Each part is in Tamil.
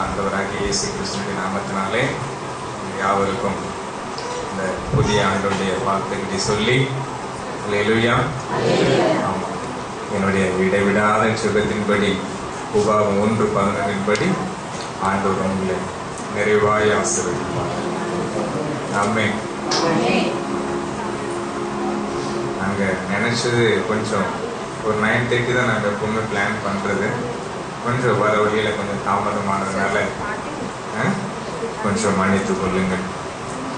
ஆண்டவராகிய இயேசு கிறிஸ்துவின் நாமத்தினாலே யாவருக்கும் இந்த புதிய ஆண்டுடைய வாழ்த்துக்களை சொல்லி அல்லேலூயா. ஆமாம், என்னுடைய இடைவிடாத சுகத்தின்படி உபாகம் 1:11 ஆண்டவர் உங்களை நிறைவாய் ஆசீர்வதிப்பார். ஆமென். நாங்கள் நினச்சது கொஞ்சம் ஒரு 9:30 தான் நாங்கள் எப்பவுமே பிளான் பண்ணுறது. கொஞ்சம் வர வழியில் கொஞ்சம் தாமதமானதுனால கொஞ்சம் மன்னித்து கொள்ளுங்கள்.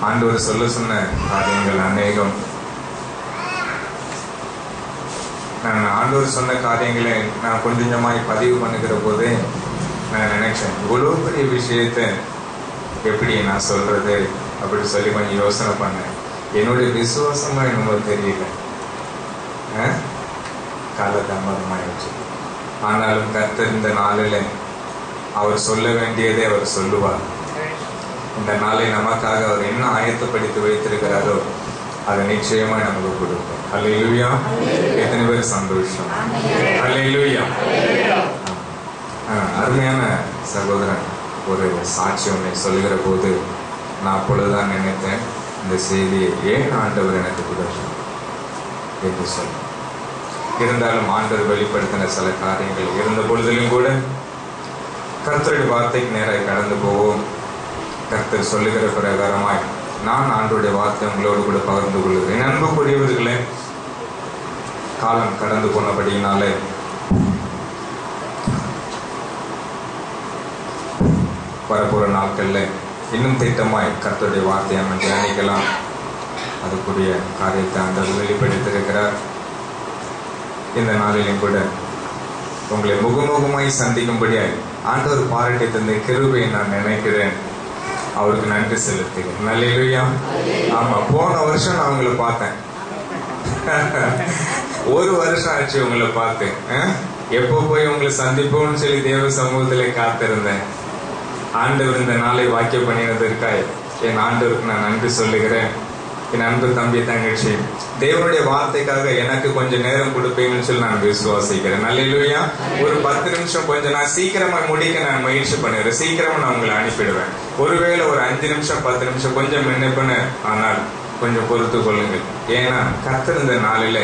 ஆண்டவர் சொல்ல சொன்ன காரியங்கள் அநேகம். நான் ஆண்டவர் சொன்ன காரியங்களை நான் கொஞ்சமாய் பதிவு பண்ணுகிற போதே நான் நினைச்சேன், இவ்வளோ பெரிய விஷயத்தை எப்படி நான் சொல்றது அப்படி சொல்லி கொஞ்சம் யோசனை பண்ணேன். என்னுடைய விசுவாசமா என்னமோ தெரியல, காலதாமதமாயிடுச்சு. ஆனாலும் கர்த்தர் இந்த நாளில் அவர் சொல்ல வேண்டியதை அவர் சொல்லுவார். இந்த நாளை நமக்காக அவர் என்ன ஆயத்தப்படுத்தி வைத்திருக்கிறாரோ அதை நிச்சயமா நமக்கு கொடுப்போம். அல்லேலூயா. எத்தனை பேர் சந்தோஷம்? அல்லேலூயா. அருமையான சகோதரன் ஒரு சாட்சி ஒன்றை சொல்லுகிற போது நான் அப்பொழுதுதான் நினைத்தேன், இந்த செய்தியை ஏன் ஆண்டவர் எனக்கு கொடுத்தார் என்று சொல்ல. இருந்தாலும் ஆண்டவர் வெளிப்படுத்தின சில காரியங்கள் இருந்த பொழுதிலும் கூட கர்த்தருடைய வார்த்தைக்கு நேராக கடந்து போவோம். கர்த்தர் சொல்லுகிற பிரகாரமாய் நான் ஆண்டவருடைய வார்த்தை உங்களோடு கூட பகிர்ந்து கொள்கிறேன். அன்புக்குரியவர்களே, காலம் கடந்து போனபடியினாலே வரப்போற நாட்கள்ல இன்னும் திட்டமாய் கர்த்தருடைய வார்த்தையை நம்ம தியானிக்கலாம். அதுக்குரிய காரியத்தை ஆண்டவர் வெளிப்படுத்தியிருக்கிறார். இந்த நாளிலும் கூட உங்களை முகமுகமாய் சந்திக்கும்படியாய் ஆண்டவர் பாராட்டி தந்த கிருபையை நான் நினைக்கிறேன். அவருக்கு நன்றி செலுத்துகிறேன். அல்லேலூயா. ஆமா, போன வருஷம் நான் உங்களை பார்த்தேன். ஒரு வருஷம் ஆச்சு உங்களை பார்த்து. எப்போ போய் உங்களை சந்திப்போம்னு சொல்லி தேவ சமூகத்திலே காத்திருந்தேன். ஆண்டவர் இந்த நாளை வாக்கிய பண்ணினதற்காக என் ஆண்டவருக்கு நான் நன்றி சொல்லுகிறேன். என் அன்பு தம்பி தங்கச்சி, தேவனுடைய வார்த்தைக்காக எனக்கு கொஞ்சம் நேரம் கொடுப்பீங்கன்னு சொல்லி நான் விசுவாசிக்கிறேன். அல்லேலூயா. ஒரு 10 நிமிஷம் கொஞ்சம் நான் சீக்கிரமா முடிக்க நான் முயற்சி பண்ணுறேன். சீக்கிரமா நான் உங்களை அனுப்பிடுவேன். ஒருவேளை ஒரு 5 நிமிஷம் 10 நிமிஷம் கொஞ்சம் முன்னேப்பன, ஆனால் கொஞ்சம் பொறுத்து கொள்ளுங்கள். ஏன்னா கர்த்தர் இந்த நாளில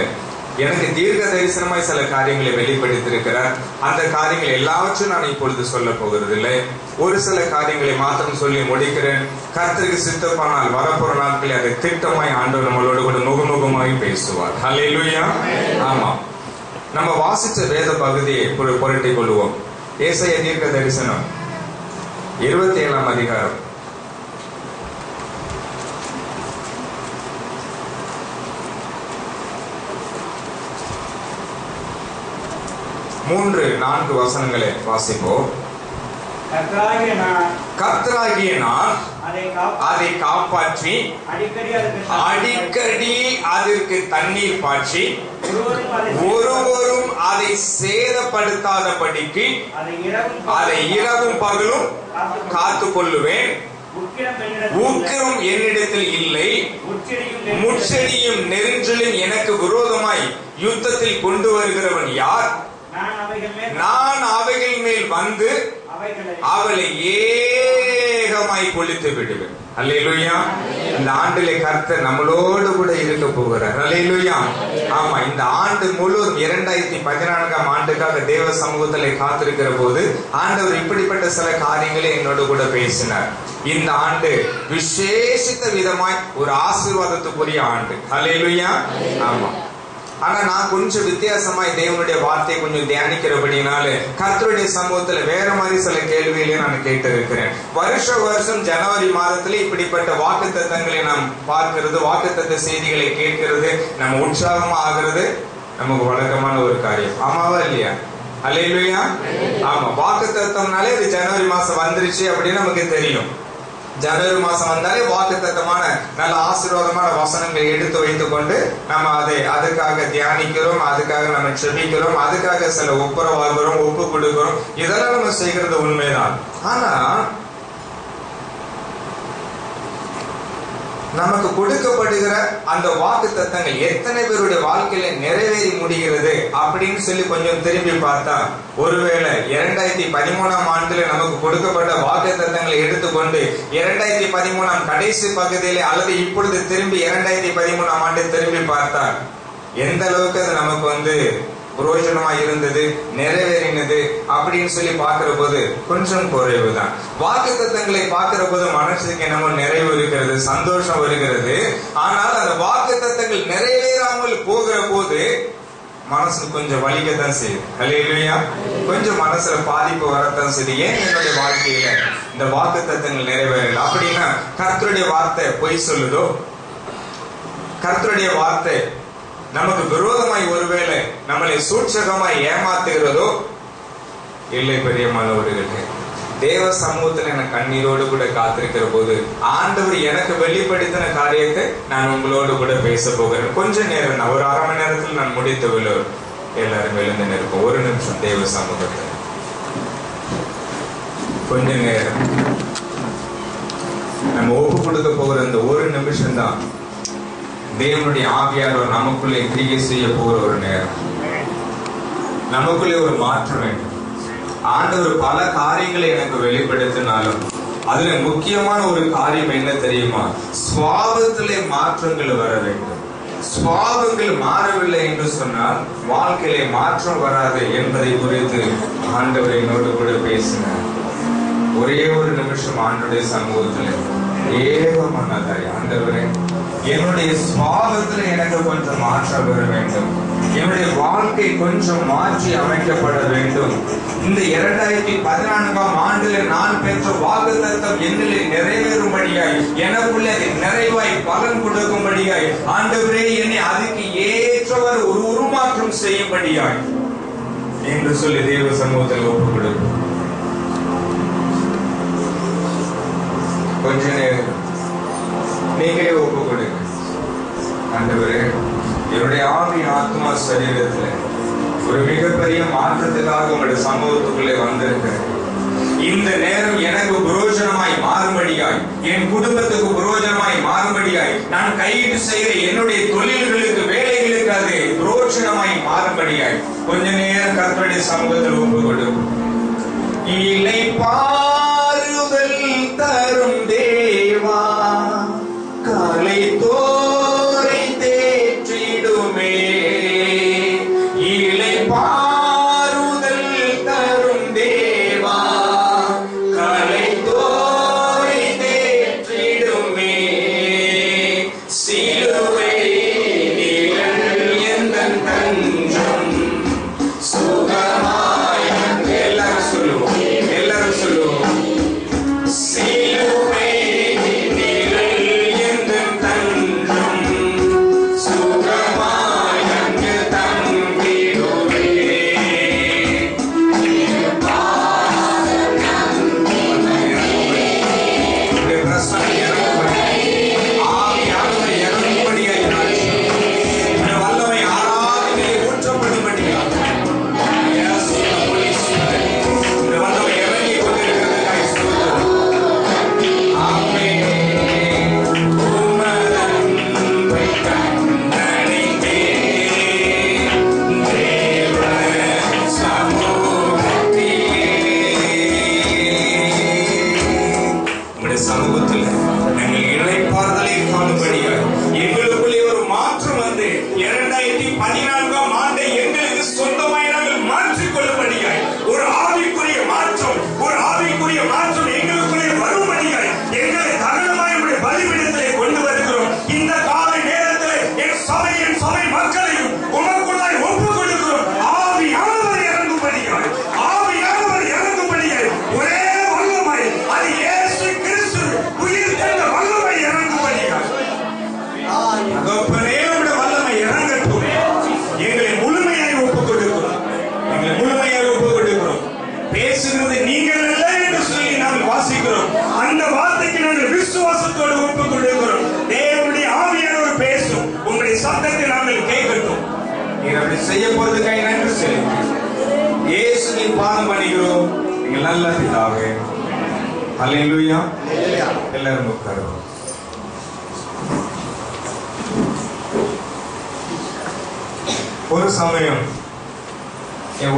எனக்கு தீர்க்க தரிசனமாய் சில காரியங்களை வெளிப்படுத்தியிருக்கிறார். அந்த காரியங்கள் எல்லாவற்றும் நான் இப்பொழுது சொல்ல போகிறது இல்லை. ஒரு சில காரியங்களை மாத்திரம் சொல்லி முடிக்கிறேன். கர்த்தருக்கு சித்தப்பானால் வரப்போற நாட்களில் அதை திட்டமாய் ஆண்டவர் நம்மளோடு கூட முகமுகமாய் பேசுவார். அல்லேலூயா. ஆமா, நம்ம வாசிச்ச வேத பகுதியை புரட்டிக் கொள்வோம். ஏசாயா தீர்க்க தரிசனம் 27ஆம் அதிகாரம் 3-4 வசனங்களை வாசிப்போம். கர்த்தராகிய நான் அதை காப்பாற்றி அடிக்கடி அதற்கு தண்ணீர் பாய்ச்சி ஒருவரும் அதை சேதப்படுத்தாதபடிக்கு அதை இரவும் பகலும் காத்து கொள்ளுவேன். உக்கிரம் என்னிடத்தில் இல்லை, முச்செடியும் நெருஞ்சலும் எனக்கு விரோதமாய் யுத்தத்தில் கொண்டு வருகிறவன் யார்? நான் அவைகள் மேல் வந்து அவளை ஏகமாய் பொழித்து விடுவேன். அல்லேலூயா. இந்த ஆண்டிலே கர்த்தர் நம்மளோடு கூட இருக்க போகிறார். அல்லேலூயா. ஆமா, இந்த ஆண்டு முழுவதும் 2014ஆம் ஆண்டுக்காக தேவ சமூகத்திலே காத்திருக்கிற போது ஆண்டவர் இப்படிப்பட்ட சில காரியங்களை என்னோடு கூட பேசினார். இந்த ஆண்டு விசேஷித்த விதமாய் ஒரு ஆசீர்வாதத்துக்குரிய ஆண்டு. அல்லேலூயா. ஆமா, ஆனா நான் கொஞ்சம் வித்தியாசமாய் தேவனுடைய வார்த்தையை கொஞ்சம் தியானிக்கிறபடினால கர்த்தருடைய சமூகத்துல வேற மாதிரி சில கேள்விகளையும் நான் கேட்டு இருக்கிறேன். வருஷம் ஜனவரி மாதத்துல இப்படிப்பட்ட வாக்குத்தத்தங்களை நாம் பார்க்கிறது, வாக்குத்தத்த செய்திகளை கேட்கிறது, நம்ம உற்சாகமா ஆகிறது நமக்கு வழக்கமான ஒரு காரியம். ஆமாவா இல்லையா? அல்லேலூயா. ஆமா, வாக்குத்தத்தம்னாலே இது ஜனவரி மாசம் வந்துருச்சு அப்படின்னு நமக்கு தெரியும். ஜனவரி மாசம் வந்தாலே வாக்குத்தத்தமான நல்ல ஆசீர்வாதமான வசனங்களை எடுத்து வைத்துக் கொண்டு நம்ம அதுக்காக தியானிக்கிறோம், அதுக்காக நம்ம செபிக்கிறோம், அதுக்காக சில ஒப்புரவாகிறோம், ஒப்பு கொடுக்கிறோம். இதெல்லாம் நம்ம செய்கிறது உண்மைதான். ஆனா நமக்கு கொடுக்கப்படுகிற அந்த வாக்குத்தத்தங்கள் எத்தனை பேருடைய வாழ்க்கையில நிறைவேறி முடிகிறது அப்படின்னு சொல்லி கொஞ்சம் திரும்பி பார்த்தா, ஒருவேளை 2013ஆம் ஆண்டுல நமக்கு கொடுக்கப்பட்ட வாக்குத்தத்தங்களை எடுத்துக்கொண்டு 2013ஆம் கடைசி பகுதியிலே அல்லது இப்பொழுது திரும்பி 2013ஆம் ஆண்டு திரும்பி பார்த்தா எந்த அளவுக்கு அது நமக்கு புரோஜனமா இருந்தது, நிறைவேறினது அப்படின்னு சொல்லி பார்க்கிற போது கொஞ்சம் குறைவுதான். வாக்குத்தத்தங்களை பார்க்கிற போது மனசுக்கு என்னமோ நிறைவு இருக்கிறது, சந்தோஷம் வருகிறது. ஆனால் அந்த வாக்குத்தத்தங்கள் நிறைவேறாமல் போகிற போது மனசு கொஞ்சம் வலிக்கத்தான் செய்யுது. ஹல்லேலூயா. கொஞ்சம் மனசுல பாதிப்பு வரத்தான் செய்யுது. ஏன் என்னுடைய வாழ்க்கையில இந்த வாக்குத்தத்தங்கள் நிறைவேறல அப்படின்னா கர்த்தருடைய வார்த்தை பொய் சொல்லுதோ, கர்த்தருடைய வார்த்தை நமக்கு விரோதமாய் ஒருவேளை நம்மளை சூட்சகமாய் ஏமாத்துகிறதோ இல்லை. பெரியமானவர்களே, தேவ சமூகத்துல எனக்கு கண்ணீரோடு கூட காத்திருக்கிற போது ஆண்டவர் எனக்கு வெளிப்படுத்தின காரியத்தை நான் உங்களோடு கூட பேச போகிறேன். கொஞ்ச நேரம் நான் ஒரு 1/2 மணி நேரத்தில் நான் முடித்து விழு. எல்லாரும் எழுந்து நிற்போம். ஒரு நிமிஷம் தேவ சமூகத்தை கொஞ்ச நேரம் நம்ம ஒப்பு கொடுக்க போகிற இந்த ஒரு நிமிஷம் தான் தேவனுடைய ஆவியானவர் நமக்குள்ளே கிரியை செய்ய போகிற ஒரு நேரம். நமக்குள்ளே ஒரு மாற்றம் வேண்டும். ஆண்டவர் பல காரியங்களை எனக்கு வெளிப்படுத்தினாலும் அதுல முக்கியமான ஒரு காரியம் என்ன தெரியுமா? சுவாபத்திலே மாற்றங்கள் வர வேண்டும். சுவாபங்கள் மாறவில்லை என்று சொன்னால் வாழ்க்கையிலே மாற்றம் வராது என்பதை குறித்து ஆண்டவர் என்னோடு கூட பேசினார். ஒரே ஒரு நிமிஷம் ஆண்டவருடைய சமூகத்தில் ஏகமானதாய், ஆண்டவரே என்னுடைய சுவாபத்தில் எனக்கு கொஞ்சம் மாற்றம் வர வேண்டும், என்னுடைய வாழ்க்கை கொஞ்சம் மாற்றி அமைக்கப்பட வேண்டும். இந்த 2014ஆம் ஆண்டில் நான் பெற்ற வாக்குத்தத்தம் என்னிலே நிறைவேறும்படியாய், எனக்குள்ளே அதை நிறைவாய் பலன் கொடுக்கும்படியாய் ஆண்டவரே என்னை அதுக்கு ஏற்றவர் ஒரு உருமாற்றம் செய்யும்படியாய் என்று சொல்லி தேவ சமூகத்தில் ஒப்புக் கொடுக்கும். கொஞ்ச நேரம் நீங்களே ஒப்புக் கொடுங்க. ஆண்டவரே, என்னுடைய ஆவி ஆத்மா சரீரத்துல ஒரு மிகப்பெரிய மாற்றத்துக்காக உங்களுடைய சமூகத்துக்குள்ளே வந்திருக்கிறேன். இந்த நேரம் எனக்கு புரோஜனமாய் மாறும்படியாய், என் குடும்பத்துக்கு புரோஜனமாய் மாறும்படியாய், நான் கையிட்டு செய்கிற என்னுடைய தொழில்களுக்கு வேலைகளுக்கு அது புரோஜனமாய் மாறும்படியாய் கொஞ்ச நேரம் கர்த்தருடைய சமூகத்தில் ஒப்புக் கொடுக்கும். இளைப்பாறுதல் தரும் தேவா, காலை தோரை தேற்றிடுமே. இளைப்பாறுதல் தரும் தேவா, காலை தோரை தேற்றிடுமே. சிலுவை நிழல் எந்தன் தஞ்சம், சுகமாய் எல்லாரும் சொல்லுவோம், எல்லாரும் சொல்லுவோம். சிலுவை நிழல் எந்தன் தஞ்சம், சுகமாய் அங்கு தங்கிடுவே. பிரசன்னம் இறங்கும்படி, ஆவியானவர் இறங்கும்படியாய் இந்த வல்லமை ஆராதனையிலே ஊற்றப்படும்படியாக இந்த வல்லமை இறங்கி கொண்டிருக்கிறதுக்காய் ஸ்தோத்திரம். ஆமென். உமதன்பை கண்டடைந்தேன் தேவ சமூகத்திலே. உம்முடைய சமூகத்தில் நாங்கள் இளைப்பாறுதலை காணும்படியாய் எங்களுக்குள்ளே ஒரு மாற்றம் வந்து 2014ஆம் ஆண்டை எங்களுக்கு சொந்தமாய் நாங்கள் மாற்றிக் கொள்ளும்படியாய் ஒரு ஆவிக்குரிய மாற்றம், ஒரு ஆவிக்குரிய மாற்றம் எங்களுக்குள்ளே வரும்படியாய் எங்களை தகனமாய் உடைய பலிபீடத்திலே கொண்டு வருகிறோம். இந்த காலை நேரத்தில் என் சபை மக்களையும் உமக்குள்ளாய் ஒப்புக் கொடுக்கிறோம். ஆவியானவர் இறங்கும்படியாய், ஆவியானவர் இறங்கும்படியாய் ஒரே வல்லமை, அது இயேசு கிறிஸ்து உயிர் தெழுந்த வல்லமை இறங்கும்படியாய். தகப்பனே, உம்முடைய வல்லமை இறங்கட்டும். எங்களை முழுமையாய் ஒப்புக் கொடுக்கிறோம், எங்களை முழுமையாய் ஒப்புக் கொடுக்கிறோம். பேசுகிறது நீங்கள் அல்ல என்று சொல்லி நாங்கள் வாசிக்கிறோம். அந்த வார்த்தைக்கு நாங்கள் விசுவாசத்தோடு ஒப்புக் கொடுக்கிறோம். தேவனுடைய ஆவியானவர் பேசும், உங்களுடைய சத்தத்தை நாங்கள் கேட்கட்டும். நீங்க அப்படி செய்ய போறதுக்காக நன்றி சொல்லுங்கள். இயேசுவின் பாதம் பண்ணுகிறோம் நீங்கள் நல்ல பிதாவே. ஹல்லேலூயா. எல்லாரும் உட்காருவோம். ஒரு சமயம்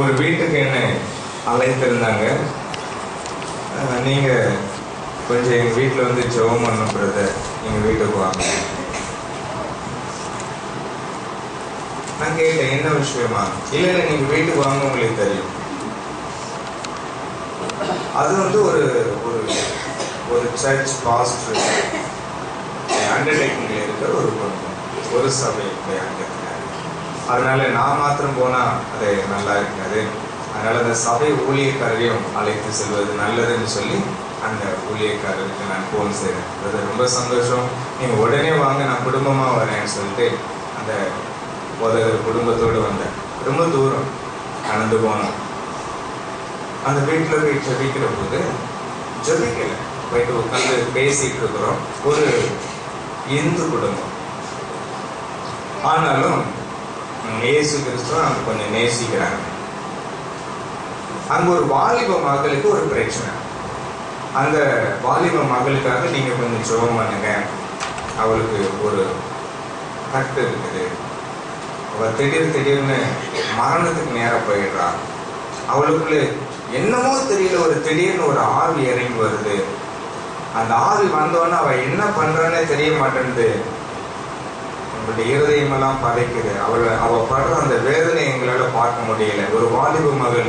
ஒரு வீட்டுக்கு என்ன அழைத்திருந்தாங்க. நீங்க கொஞ்சம் எங்க வீட்டில் வந்து ஜெபம் பண்ண பிரதர், எங்க வீட்டுக்கு வாங்க. நான் கேட்டேன், என்ன விஷயமா? இல்ல நீங்க வீட்டுக்கு வாங்க, உங்களுக்கு தெரியும். அது வந்து ஒரு ஒரு சர்ச் பாஸ்டர் அண்டர்டேக்கிங்ல இருக்கிற ஒரு குடும்பம், ஒரு சபை அங்கத்தினர். அதனால நான் மாத்திரம் போனா அது நல்லா இருக்காது. அதனால அந்த சபை ஊழியக்காரரையும் அழைத்து செல்வது நல்லதுன்னு சொல்லி அந்த ஊழியக்காரருக்கு நான் போன் செய்றேன். அது ரொம்ப சந்தோஷம், நீங்க உடனே வாங்க, நான் குடும்பமா வரேன்னு சொல்லிட்டு அந்த போதகர் குடும்பத்தோடு வந்தேன். ரொம்ப தூரம் நடந்து போனோம். அந்த வீட்டில் போய் ஜபிக்கிற போது ஜபிக்கல, போயிட்டு உட்காந்து பேசிட்டு இருக்கிறோம். ஒரு இந்து குடும்பம், ஆனாலும் இயேசு கிறிஸ்துவ அவங்க கொஞ்சம் நேசிக்கிறாங்க. அங்க ஒரு வாலிப மகளுக்கு ஒரு பிரச்சனை. அந்த வாலிப மகளுக்காக நீங்க கொஞ்சம் ஜெபம் பண்ணுங்க, அவளுக்கு ஒரு கட்டு இருக்குது, அவ திடீர்னு மரணத்துக்கு நேரம் போயிடுறா. அவளுக்குள்ள என்னமோ தெரியல, ஒரு திடீர்னு ஒரு ஆவி இறங்கி வருது. அந்த ஆவி வந்தோன்னா அவ என்ன பண்றான்னே தெரிய மாட்டேன்து. உங்களுடைய இருதயமெல்லாம் பதைக்குது. அவ படுற அந்த வேதனை எங்களால பார்க்க முடியல. ஒரு வாலிப மகள்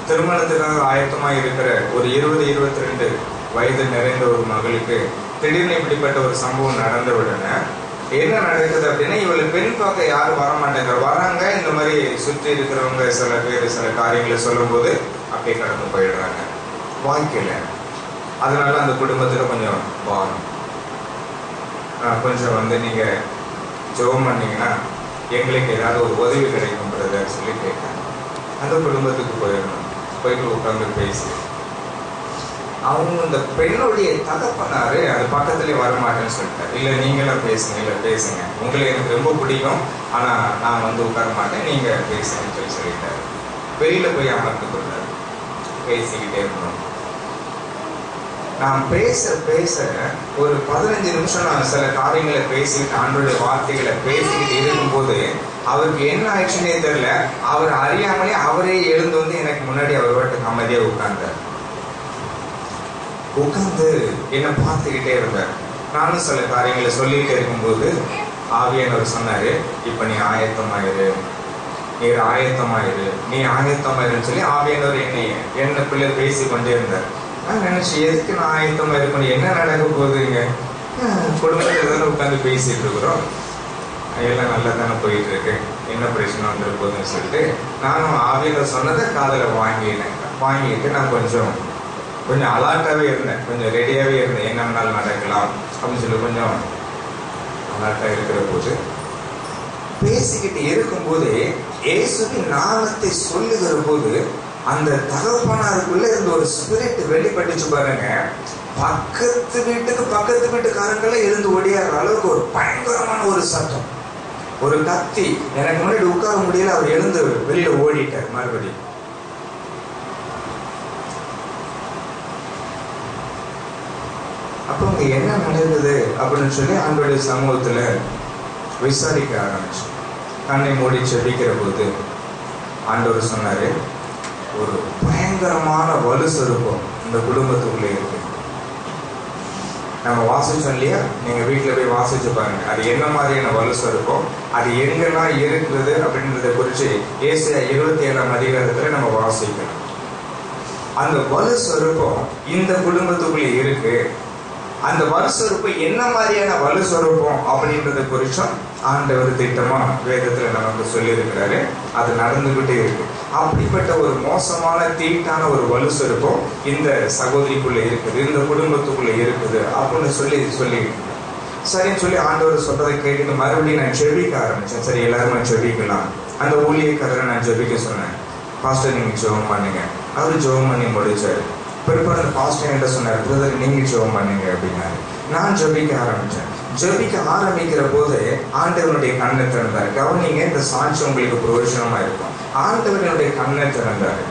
திருமணத்துக்காக ஆயத்தமா இருக்கிற ஒரு 20-22 வயது நிறைந்த ஒரு மகளுக்கு திடீர்னு இப்படிப்பட்ட ஒரு சம்பவம் நடந்த உடனே என்ன நடக்குது அப்படின்னா, இவளை பெண் பார்க்க யாரும் வரமாட்டேங்கிற, வராங்க இந்த மாதிரி சுற்றி இருக்கிறவங்க சில பேர் சில காரியங்களை சொல்லும் போது அப்படியே கடந்து போயிடுறாங்க வாழ்க்கையில. அதனால அந்த குடும்பத்துல கொஞ்சம் பாரம். கொஞ்சம் வந்து நீங்க ஜெபம் பண்ணீங்கன்னா எங்களுக்கு ஏதாவது ஒரு உதவி கிடைக்கும்ன்றத சொல்லி கேட்காங்க. அந்த குடும்பத்துக்கு போயிடணும். போயிட்டு உட்காந்து பேசி அவங்க இந்த பெண்ணுடைய தகப்பனாரு அது பக்கத்துலேயே வரமாட்டேன்னு சொல்லிட்டாரு. இல்லை நீங்களும் பேசுங்க, இல்லை பேசுங்க, உங்களை எனக்கு ரொம்ப பிடிக்கும், ஆனா நான் வந்து உட்கார மாட்டேன், நீங்க பேசுங்கன்னு சொல்லி சொல்லிட்டாரு. வெளியில போய் அமர்ந்து கொண்டாரு. பேசிக்கிட்டே இருந்தோம். நான் பேச ஒரு 15 நிமிஷம் நான் சில காரியங்களை பேசிக்கிட்டு ஆண்டோடைய வார்த்தைகளை பேசிக்கிட்டு இருக்கும்போது அவருக்கு என்ன ஆயிடுச்சுன்னே தெரியல. அவர் அறியாமலே அவரே எழுந்து வந்து எனக்கு முன்னாடி அவர் வாட்டுக்கு அமைதியா உட்கார்ந்து என்னை பார்த்துக்கிட்டே இருந்தார். நானும் சில காரியங்களை சொல்லிக்கிட்டே இருக்கும்போது ஆவியானவர் சொன்னாரு, இப்ப நீ ஆயத்தமாயிரு, நீ ஆயத்தமாயிருன்னு சொல்லி ஆவியானவர் என்ன பிள்ளை பேசி கொண்டே இருந்தார். நான் நினைச்சு, எதுக்கு நான் ஆயத்தமா இருக்கணும், என்ன நடக்க போகுதுங்க, குடும்பத்துல தானே உட்காந்து பேசிட்டு இருக்கிறோம், எல்லாம் நல்லா தானே போயிட்டு இருக்கு, என்ன பிரச்சனை வந்துட போகுதுன்னு சொல்லிட்டு நானும் ஆவியானவர் சொன்னதை காதல வாங்கிட்டு நான் கொஞ்சம் அலர்ட்டாவே இருந்தேன், கொஞ்சம் ரெடியாவே இருந்தேன், என்ன வேணாலும் நடக்கலாம் அப்படின்னு சொல்லி கொஞ்சம் அலர்ட்டா இருக்கிற போது பேசிக்கிட்டு இருக்கும்போது இயேசுவின் நாமத்தை சொல்லுகிற போது அந்த தகப்பனாருக்குள்ள இருந்த ஒரு ஸ்பிரிட் வெளிப்பட்டுச்சு பாருங்க. பக்கத்து வீட்டுக்காரங்களே எழுந்து ஓடியாடுற அளவுக்கு ஒரு பயங்கரமான ஒரு சத்தம், ஒரு கத்தி. எனக்கு முன்னாடி உட்கார முடியல, அவர் எழுந்து வெளியில ஓடிட்டார் மறுபடியும். அப்போ அங்க என்ன நடந்தது அப்படின்னு சொல்லி ஆண்டோடைய சமூகத்துல விசாரிக்க ஆரம்பிச்சு. கண்ணை மூடி செபிக்கிற போது ஆண்டவர் சொன்னாரு, ஒரு பயங்கரமான வலு சொருப்பம் இந்த குடும்பத்துக்குள்ளே இருக்கு. நம்ம வாசிச்சோம் இல்லையா, நீங்க வீட்டுல போய் வாசிச்சு பாருங்க, அது என்ன மாதிரியான வலு சொருப்பம், அது எங்கெல்லாம் இருக்குது அப்படின்றத குறிச்சு ஏசாயா 27ஆம் அதிகாரத்துல நம்ம வாசிக்கணும். அந்த வலு சொருப்பம் இந்த குடும்பத்துக்குள்ளே இருக்கு. அந்த வலு சொருப்பம் என்ன மாதிரியான வலு சொருப்பம் அப்படின்றத குறிச்சும் ஆண்டவர் திட்டமா வேதத்துல நமக்கு சொல்லி இருக்கிறாரு. அது நடந்துகிட்டே இருக்கு. அப்படிப்பட்ட ஒரு மோசமான தீட்டான ஒரு வலு சொருப்பம் இந்த சகோதரிக்குள்ள இருக்குது, இந்த குடும்பத்துக்குள்ள இருக்குது அப்படின்னு சொல்லி சரின்னு சொல்லி ஆண்டவர் சொல்றதை கேட்டு மறுபடியும் நான் ஜெபிக்க ஆரம்பிச்சேன். சரி எல்லாருமே ஜெபிக்கலாம். அந்த ஊழியக்காரரை நான் ஜெபிக்க சொன்னேன். பாஸ்டர் நீங்க ஜெபம் பண்ணுங்க. அவரு ஜெபம் பண்ணி முடிச்சாரு. பிற்பாடு அந்த பாஸ்டர் என்ன சொன்னார், பிரதர் நீங்க ஜெபம் பண்ணுங்க அப்படின்னாரு. நான் ஜெபிக்க ஆரம்பிச்சேன். ஜெபிக்க ஆரம்பிக்கிற போது ஆண்டவனுடைய கண்ணை திறந்தாரு. கவனிங்க, இந்த சாட்சி உங்களுக்கு பிரயோஜனமா இருக்கும். ஆண்டவனுடைய கண்ணை திறந்தாரு.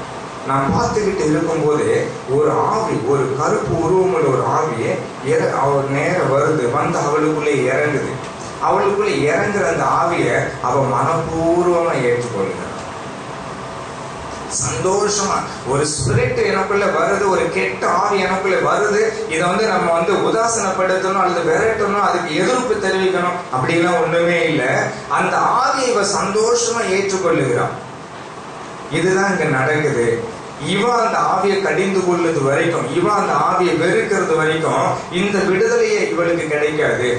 நான் பார்த்துக்கிட்டு இருக்கும் போது ஒரு ஆவி, ஒரு கருப்பு உருவமுள்ள ஒரு ஆவியே அவர் நேரம் வருது, வந்து அவளுக்குள்ளே இறங்குது. அவளுக்குள்ள இறங்குற அந்த ஆவிய அவ மனப்பூர்வமா ஏற்றுக்கொள்கிறார். சந்தோஷமா ஒரு ஸ்பிரிட் எனக்குள்ள வருது, ஒரு கெட்ட ஆவி எனக்குள்ள வருது, இதை நம்ம உதாசனப்படுத்தணும் அல்லது விரட்டணும், அதுக்கு எதிர்ப்பு தெரிவிக்கணும் அப்படிலாம் ஒண்ணுமே இல்லை. அந்த ஆவியை இவ சந்தோஷமா ஏற்றுக்கொள்ளுகிறான். இதுதான் இங்க நடக்குது. இவன் அந்த ஆவியை கடிந்து கொள்ளுது வரைக்கும், இவன் அந்த ஆவியை வெறுக்கிறது வரைக்கும் இந்த விடுதலையை இவளுக்கு கிடைக்காது.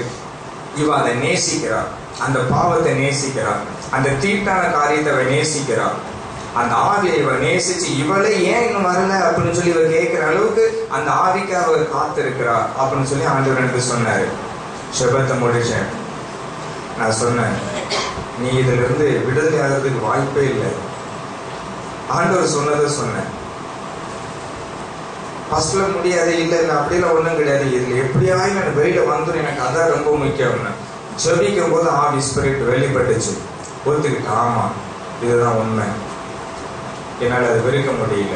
இவ அதை நேசிக்கிறார், அந்த பாவத்தை நேசிக்கிறார், அந்த தீட்டான காரியத்தை நேசிக்கிறார். அந்த ஆவியை இவ நேசிச்சு இவளை ஏன் இன்னும் வரல அப்படின்னு சொல்லி இவ கேட்கிற அளவுக்கு அந்த ஆவிக்கு அவர் காத்திருக்கிறார் அப்படின்னு சொல்லி ஆண்டவர் எனக்கு சொன்னாரு. செபத்தை முடிச்சேன். நான் சொன்னேன், நீ இதுல இருந்து விடுதலை ஆகிறதுக்கு வாய்ப்பே இல்லை. ஆண்டவர் சொன்னதை சொன்னேன். ஃபர்ஸ்ட்ல முடியாது, இல்லை இல்லை அப்படிலாம் ஒன்றும் கிடையாது, இதுல எப்படியாவது நான் வெளியில வந்துடும், எனக்கு அதான் ரொம்ப முக்கியம்னு செபிக்கும் போது ஆவி ஸ்பிரிட் வெளிப்பட்டுச்சு. ஒத்துக்கிட்டு ஆமா இதுதான் உண்மை, என்னால் அது வெறுக்க முடியல.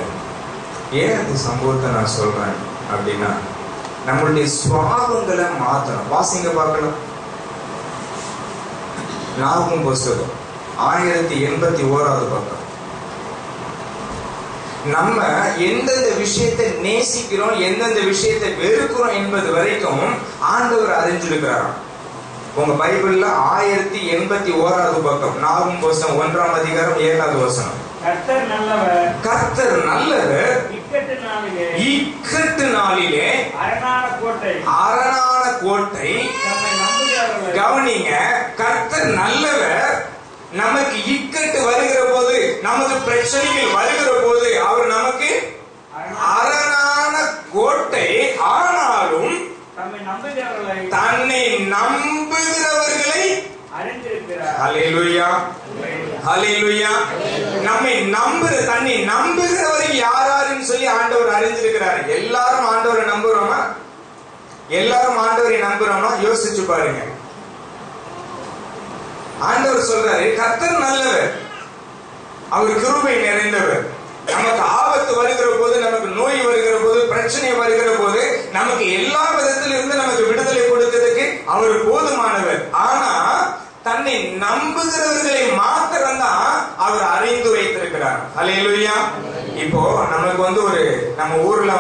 ஏன் அந்த சம்பவத்தை நான் சொல்றேன் அப்படின்னா, நம்மளுடைய சுவாபங்களை மாற்றணும். வாசிங்க பார்க்கலாம். நாகும் புஸ்தகம் 1081 பக்கம். நம்ம எந்தெந்த விஷயத்தை நேசிக்கிறோம், எந்தெந்த விஷயத்தை வெறுக்கிறோம் என்பது வரைக்கும் ஆண்டவர் அறிஞ்சிருக்கிறாராம். உங்க பைபிள்ல 1081 பக்கம், நாகும் புஸ்தகம் 1ஆம் அதிகாரம் 7வது வசனம். கர்த்தர் நல்லவர், கர்த்தர் நல்லவர், இக்கட்டு நாளிலே அரணான கோட்டை கவனிங்க. கர்த்தர் நல்லவர், நமக்கு இக்கட்டு வருகிற போது, நமக்கு பிரச்சனைகள் வருகிற போது அவர் நமக்கு அரணான கோட்டை. ஆனாலும் தன்னை நம்புகிறவர்களை அறிந்திருக்கிறார். ஹல்லேலூயா, ஹல்லேலூயா. நம்மை தன்னை நம்புகிறவர்கள் யாராருன்னு சொல்லி ஆண்டவர் அறிந்திருக்கிறார். எல்லாரும் ஆண்டவரை நம்புறோமா? எல்லாரும் ஆண்டவரை நம்புறோமா? யோசிச்சு பாருங்க. ஆண்டவர் சொல்றாரு, கர்த்தர் நல்லவர், அவர் கிருபை நிறைந்தவர். நமக்கு ஆபத்து வருகிற போது, நமக்கு நோய் வருகிற போது, பிரச்சனை வருகிற போது, நமக்கு எல்லா விதத்திலிருந்து நமக்கு விடுதலை கொடுக்கிறதுக்கு அவர் போதுமானவர். ஆனா தன்னை நம்புகிறவர்களை மாத்திரம்தான் அவர் அறிந்து வைத்திருக்கிறார். ஹல்லேலூயா. இப்போ நமக்கு நம்ம ஊர்ல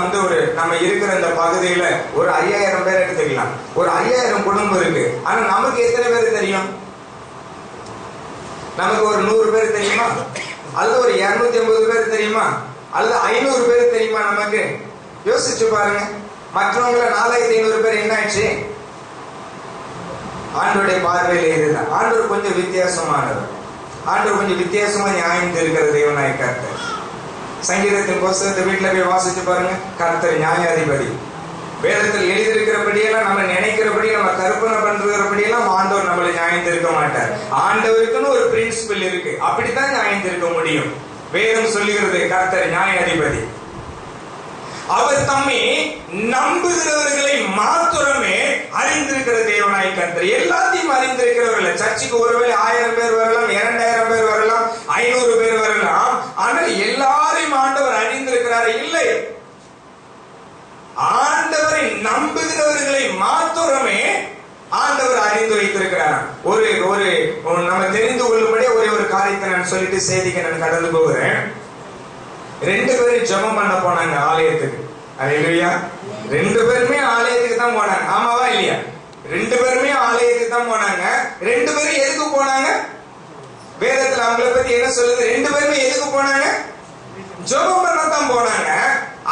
நம்ம இருக்கிற இந்த பகுதியில ஒரு 5000 பேர் எடுத்துக்கலாம். ஒரு 5000 குடும்பம் இருக்கு. ஆனா நமக்கு எத்தனை பேர் தெரியும்? நமக்கு ஒரு 100 பேர் தெரியுமா? அல்லது ஒரு 250 பேர் தெரியுமா? அல்லது 500 பேர் தெரியுமா? நமக்கு யோசிச்சு பாருங்க. மற்றவங்கள 4500 பேர் என்ன ஆயிடுச்சு? ஆண்டவருடைய பார்வையில இதுதான். ஆண்டவர் கொஞ்சம் வித்தியாசமானவர். ஆண்டவர் கொஞ்சம் வித்தியாசமா நியாயம் இருக்கிற தேவனாய் கர்த்தர். சங்கீதத்தின் புஸ்தகத்தை வீட்டுல போய் வாசிச்சு பாருங்க. கர்த்தர் நியாயாதிபதி. வேதத்தில் எழுதியிருக்கிறபடியெல்லாம் நம்ம நினைக்கிறபடி, நம்ம கற்பனை பண்றபடியெல்லாம் ஆண்டவர் நம்மளை நியாயம் இருக்க மாட்டார். ஆண்டவருக்குன்னு ஒரு பிரின்சிபல் இருக்கு, அப்படித்தான் நியாயம் இருக்க முடியும். வேதம் சொல்லுகிறது கர்த்தர் நியாயாதிபதி. அவர் தம்மை நம்புகிறவர்களை மாத்திரமே அறிந்திருக்கிற தேவனாய் கர்த்தர். எல்லாத்தையும் அறிந்திருக்கிறவர்கள். சர்ச்சுக்கு ஒருவேளை 1000 பேர் வரலாம், 2000 பேர் வரலாம், 500 பேர் வரலாம். ஆனால் எல்லாரையும் ஆண்டவர் அறிந்திருக்கிறார் இல்லை. ஆண்டவரை நம்புகிறவர்களை மாத்திரமே ஆண்டவர் அறிந்து வைத்திருக்கிறார். நம்ம தெரிந்து கொள்ளும்படி ஒரு காரியத்தை நான் சொல்லிட்டு செய்திக்கு நான் கடந்து போகிறேன். 2 பேரும் ஜெபம் பண்ண போனாங்க ஆலயத்துக்கு. அல்லேலூயா. 2 பேருமே ஆலயத்துக்கு தான் போனாங்க. ஆமாவா இல்லையா? 2 பேருமே ஆலயத்துக்கு தான் போனாங்க. 2 பேரும் எதுக்கு போனாங்க? வேதத்துல அவங்கள பத்தி என்ன சொல்லுது? 2 பேருமே எதுக்கு போனாங்க? ஜெபம் பண்ண தான் போனாங்க.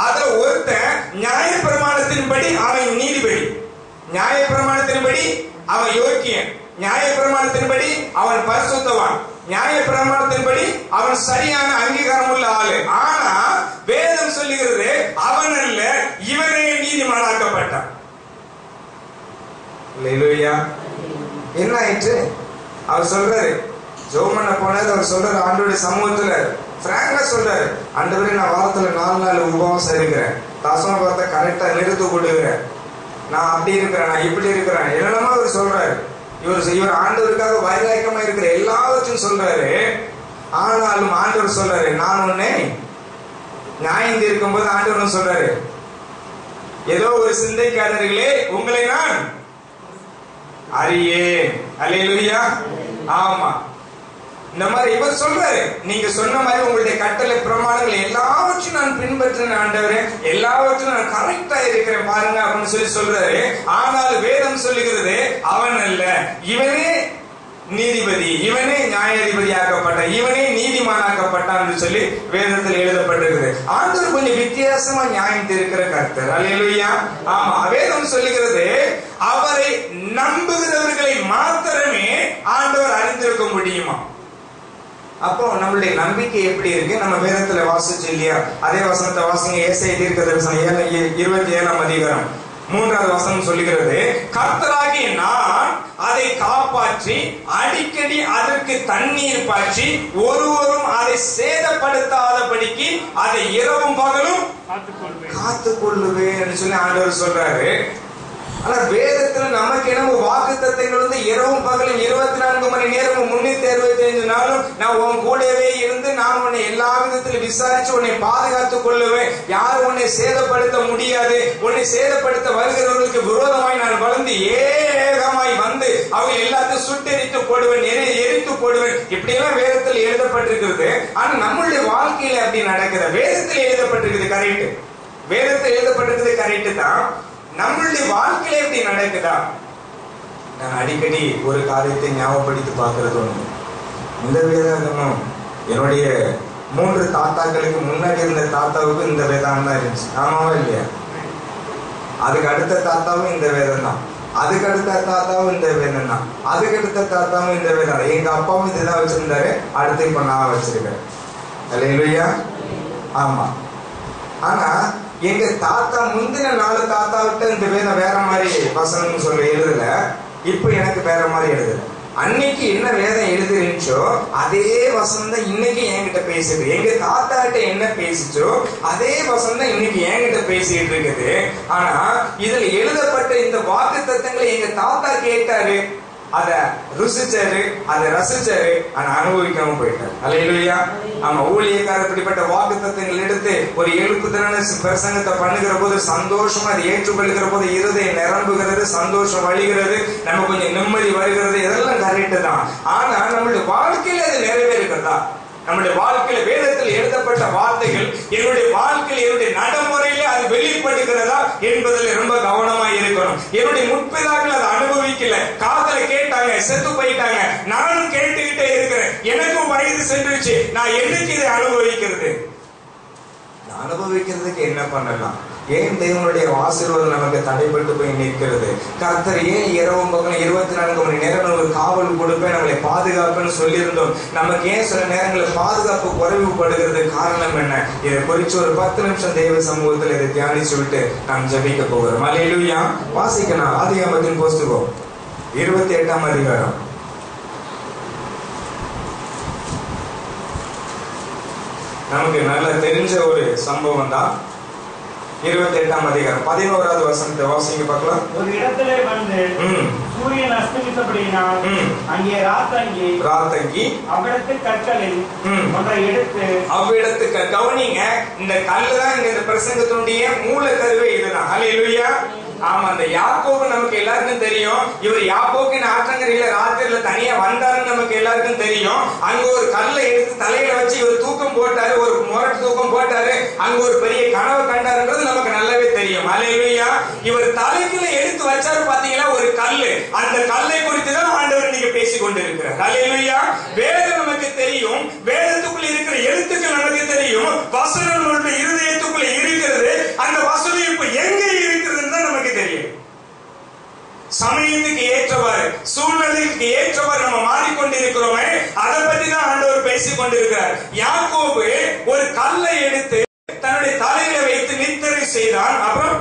அதுல ஒருத்தன் நியாயப்பிரமாணத்தின்படி அவன் நீதிபதி, நியாயப்பிரமாணத்தின்படி அவன் யோக்கியன், நியாயப்பிரமாணத்தின்படி அவன் பரிசுத்தவான், நியாயப்பிரமாணத்தின்படி அவன் சரியான அங்கீகாரம் உள்ள ஆளு. ஆனா வேதம் சொல்லுகிறது அவன் அல்ல, இவனே நீதிமானாக்கப்பட்டான். அல்லேலூயா. என்ன ஆயிற்று? அவர் சொல்றாரு, ஜோமன போனது அவர் சொல்றாரு ஆண்டவருடைய சமூகத்துல பிராங்கா சொல்றாரு, ஆண்டவரே நான் வாரத்துல 4 நாள் உபவாசம் இருக்கிறேன், தசமபாகத்தை கரெக்டா நிறுத்து கொடுக்கிறேன், நான் அப்படி இருக்கிறேன், நான் இப்படி இருக்கிறேன், என்னென்னமா அவர் சொல்றாரு. இவர் ஆண்டவருக்காக வைராக்கியமா இருக்கிற எல்லாவற்றையும் சொல்றாரு. ஆனாலும் ஆண்டவர் சொல்றாரு, நான் உன்னை நியாயம் தீர்க்கும் போது ஆண்டவர் சொல்றாரு, ஏதோ ஒரு சிந்தைக்காரர்களே உங்களை நான் அறியேன். அல்லேலூயா. ஆமா, இந்த மாதிரி இவர் சொல்றாரு, நீங்க சொன்ன மாதிரி உங்களுடைய கட்டளை பிரமாணங்கள் எல்லாவற்றையும் நான் பின்பற்றின ஆண்டவரே, எல்லாவற்றையும் நான் கரெக்டா இருக்கிறேன் பாருங்க அப்படின்னு சொல்றாரு. ஆனால் வேதம் சொல்லுகிறது அவன் அல்ல, இவனே நீதிபதி, இவனே நியாயாதிபதியாக்கப்பட்டான், இவனே நீதிமானாக்கப்பட்டான் என்று சொல்லி வேதத்தில் எழுதப்பட்டிருக்கிறது. ஆண்டவர் கொஞ்சம் வித்தியாசமா நியாயம் தீர்க்கிற கர்த்தர். அல்லேலூயா. ஆமா, வேதம் சொல்லுகிறது அவரை நம்புகிறவர்களை மாத்திரமே ஆண்டவர் அறிந்திருக்க முடியுமா. அப்போ நம்மளுடைய நம்பிக்கை எப்படி இருக்கு? நம்ம வேதத்துல வாசிச்சு இல்லையா? அதே வசனத்தை வாசிங்க. ஏசாயா தீர்க்கதரிசனம் 27ஆம் அதிகாரம் 3வது வசனம் சொல்லுகிறது, கர்த்தராகிய நான் அதை காப்பாற்றி அடிக்கடி அதற்கு தண்ணீர் பாய்ச்சி ஒருவரும் அதை சேதப்படுத்தாதபடிக்கு அதை இரவும் பகலும் காத்துக்கொள்ளுவேன் சொல்லி ஆண்டவர் சொல்றாரு. ஆனா வேதத்துல நமக்கு என்ன வாக்குத்தத்தங்கள் வந்து இரவும் பகலும் 24 மணி நேரமும் 365 நாளும் நான் உன் கூடவே இருந்து நான் உன்னை எல்லா விதத்திலும் விசாரிச்சு உன்னை பாதுகாத்துக் கொள்ளுவேன், யாரும் உன்னை சேதப்படுத்த முடியாது, உன்னை சேதப்படுத்த வருகிறவர்களுக்கு விரோதமாய் நான் வளர்ந்து ஏகமாய் வந்து அவங்க எல்லாத்தையும் சுட்டெரித்து போடுவேன், எரித்து போடுவேன், இப்படி எல்லாம் வேதத்தில் எழுதப்பட்டிருக்கிறது. ஆனா நம்மளுடைய வாழ்க்கையில அப்படி நடக்குது? வேதத்தில் எழுதப்பட்டிருக்குது கரெக்ட், வேதத்தில் எழுதப்பட்டிருக்கிறது கரெக்ட் தான், நம்மளுடைய வாழ்க்கையில எப்படி நடக்குதா? நான் அடிக்கடி ஒரு காரியத்தை ஞாபகப்படுத்தி பார்க்கறது ஒண்ணு. இந்த வேதாகமும் என்னுடைய 3 தாத்தாக்களுக்கு முன்னாடி இருந்த தாத்தாவுக்கும் இந்த வேதாகம் தான் இருந்துச்சு. ஆமாவா இல்லையா? அதுக்கு அடுத்த தாத்தாவும் இந்த வேதம் தான், அதுக்கு அடுத்த தாத்தாவும் இந்த வேதம் தான், அதுக்கு அடுத்த தாத்தாவும் இந்த வேதம். எங்க அப்பாவும் இதுதான் வச்சிருந்தாரு, அடுத்து இப்ப நான் வச்சிருக்கேன். அல்லேலூயா. ஆமா, ஆனா எங்க தாத்தா முந்தின 4 தாத்தா விட்டு இந்த வேதம் வேற மாதிரி வசனம் சொல்ல எழுதல, இப்ப எனக்கு வேற மாதிரி எழுதல. அன்னைக்கு என்ன வேதம் எழுதுச்சோ அதே வசனம் தான் இன்னைக்கு என்கிட்ட பேசுது. எங்க தாத்தா கிட்ட என்ன பேசிச்சோ அதே வசனம் தான் இன்னைக்கு என்கிட்ட பேசிட்டு இருக்குது. ஆனா இதுல எழுதப்பட்ட இந்த வாக்கு தத்தங்களை எங்க தாத்தா கேட்டாரு, அத ருசிச்சாரு, அதை ரசிச்சாரு, ஆனா அனுபவிக்காம போயிட்டாரு. அல்லேலூயா. ஆமா, ஊழியக்காரர் இப்படிப்பட்ட வாக்கு தத்தங்கள் எடுத்து ஒரு எழுப்புதலான பிரசங்கத்தை பண்ணுகிற போது சந்தோஷமா அதை ஏற்றுக்கொள்கிற போது இருதயம் நிரம்புகிறது, சந்தோஷம் வழிகிறது, நம்ம கொஞ்சம் நிம்மதி வருகிறது, இதெல்லாம் கரெக்ட் தான். ஆனா நம்மளுடைய வாழ்க்கையில அது நிறைவேறுகிறதா? நம்முடைய வாழ்க்கையில வேதத்தில் எழுதப்பட்ட வார்த்தைகள் என்னுடைய வாழ்க்கையில் என்னுடைய நடைமுறையில அது வெளிப்படுகிறதா என்பதில் ரொம்ப கவனமா இருக்கணும். என்னுடைய முற்பிதாக்கள் அதை அனுபவிக்கல, காதல கேட்டாங்க, செத்து போயிட்டாங்க, நானும் கேட்டுக்கிட்டே இருக்கிறேன், எனக்கும் வயது சென்றுச்சு, நான் என்னைக்கு இதை அனுபவிக்கிறது? அனுபவிக்கிறதுக்கு என்ன பண்ணலாம்? ஏன் தேவனுடைய ஆசீர்வாதம் நமக்கு தடைப்பட்டு போய் நிற்கிறது? கர்த்தர் ஏன் இரவும் பகலும் 24 மணி நேரம் நமக்கு காவல் கொடுப்பேன், நம்மளை பாதுகாப்புன்னு சொல்லியிருந்தோம். நமக்கு ஏன் சில நேரங்களில் பாதுகாப்பு குறைவுபடுகிறது? காரணம் என்ன? இதை குறித்து ஒரு 10 நிமிஷம் தேவ சமூகத்தில் இதை தியானிச்சு விட்டு நாம் ஜெபிக்க போகிறோம். அல்லேலூயா. வாசிக்கணும் ஆதியாகமத்தின் புஸ்தகம் 28ஆம் அதிகாரம். நமக்கு நல்ல தெரிஞ்ச ஒரு சம்பவம் தான். 28ஆம் அதிகாரம் 11வது வசனத்தை வாசிங்க பார்க்கலாம். ஒரு இடத்திலே வந்து சூரியன் அஸ்தமித்தபடியினால் அங்கே ராத்தங்கி அவ்விடத்து கற்களில் ஒன்றை எடுத்து அவ்விடத்து கவனிங்க, இந்த கல்லு தான் இந்த பிரசங்கத்தினுடைய மூல கருவே இதுதான். அல்லேலூயா. ஆமா, அந்த யாக்கோபு நமக்கு எல்லாருக்கும் தெரியும். இவர் யாக்கோபின் ஆற்றங்கரையில ராத்திரில தனியா வந்தாருன்னு நமக்கு எல்லாருக்கும் தெரியும். அங்க ஒரு கல்லை எடுத்து தலையில வச்சு இவர் தூக்கம் போட்டாரு, ஒரு முரட்டு தூக்கம் போட்டாரு, அங்க ஒரு பெரிய கனவு கண்டாருன்றது நமக்கு நல்லாவே தெரியும். அல்லேலூயா. இவர் தலைக்குள்ள எடுத்து வச்சாரு பாத்தீங்களா ஒரு கல்லு, அந்த கல்லை குறித்து தான் ஆண்டவர் நீங்க பேசிக் கொண்டிருக்கிறார். அல்லேலூயா. வேதம் நமக்கு தெரியும், வேதத்துக்குள்ள இருக்கிற எழுத்துக்கள் நமக்கு தெரியும், வசனம் நம்மளுடைய இருதயத்துக்குள்ள இருக்கிறது. அந்த வசனம் இப்ப எங்க இருக்கிறதுன்னு தான் நமக்கு தெரியும். சமயத்துக்கு ஏற்றவாறு, சூழ்நிலைக்கு ஏற்றவாறு நம்ம மாறிக்கொண்டிருக்கிறோமே, அதை பத்தி தான் ஆண்டவர் பேசிக் கொண்டிருக்கிறார். யாக்கோபு ஒரு கல்லை எடுத்து தன்னுடைய தலையில வைத்து நித்திரை செய்தான். அப்புறம்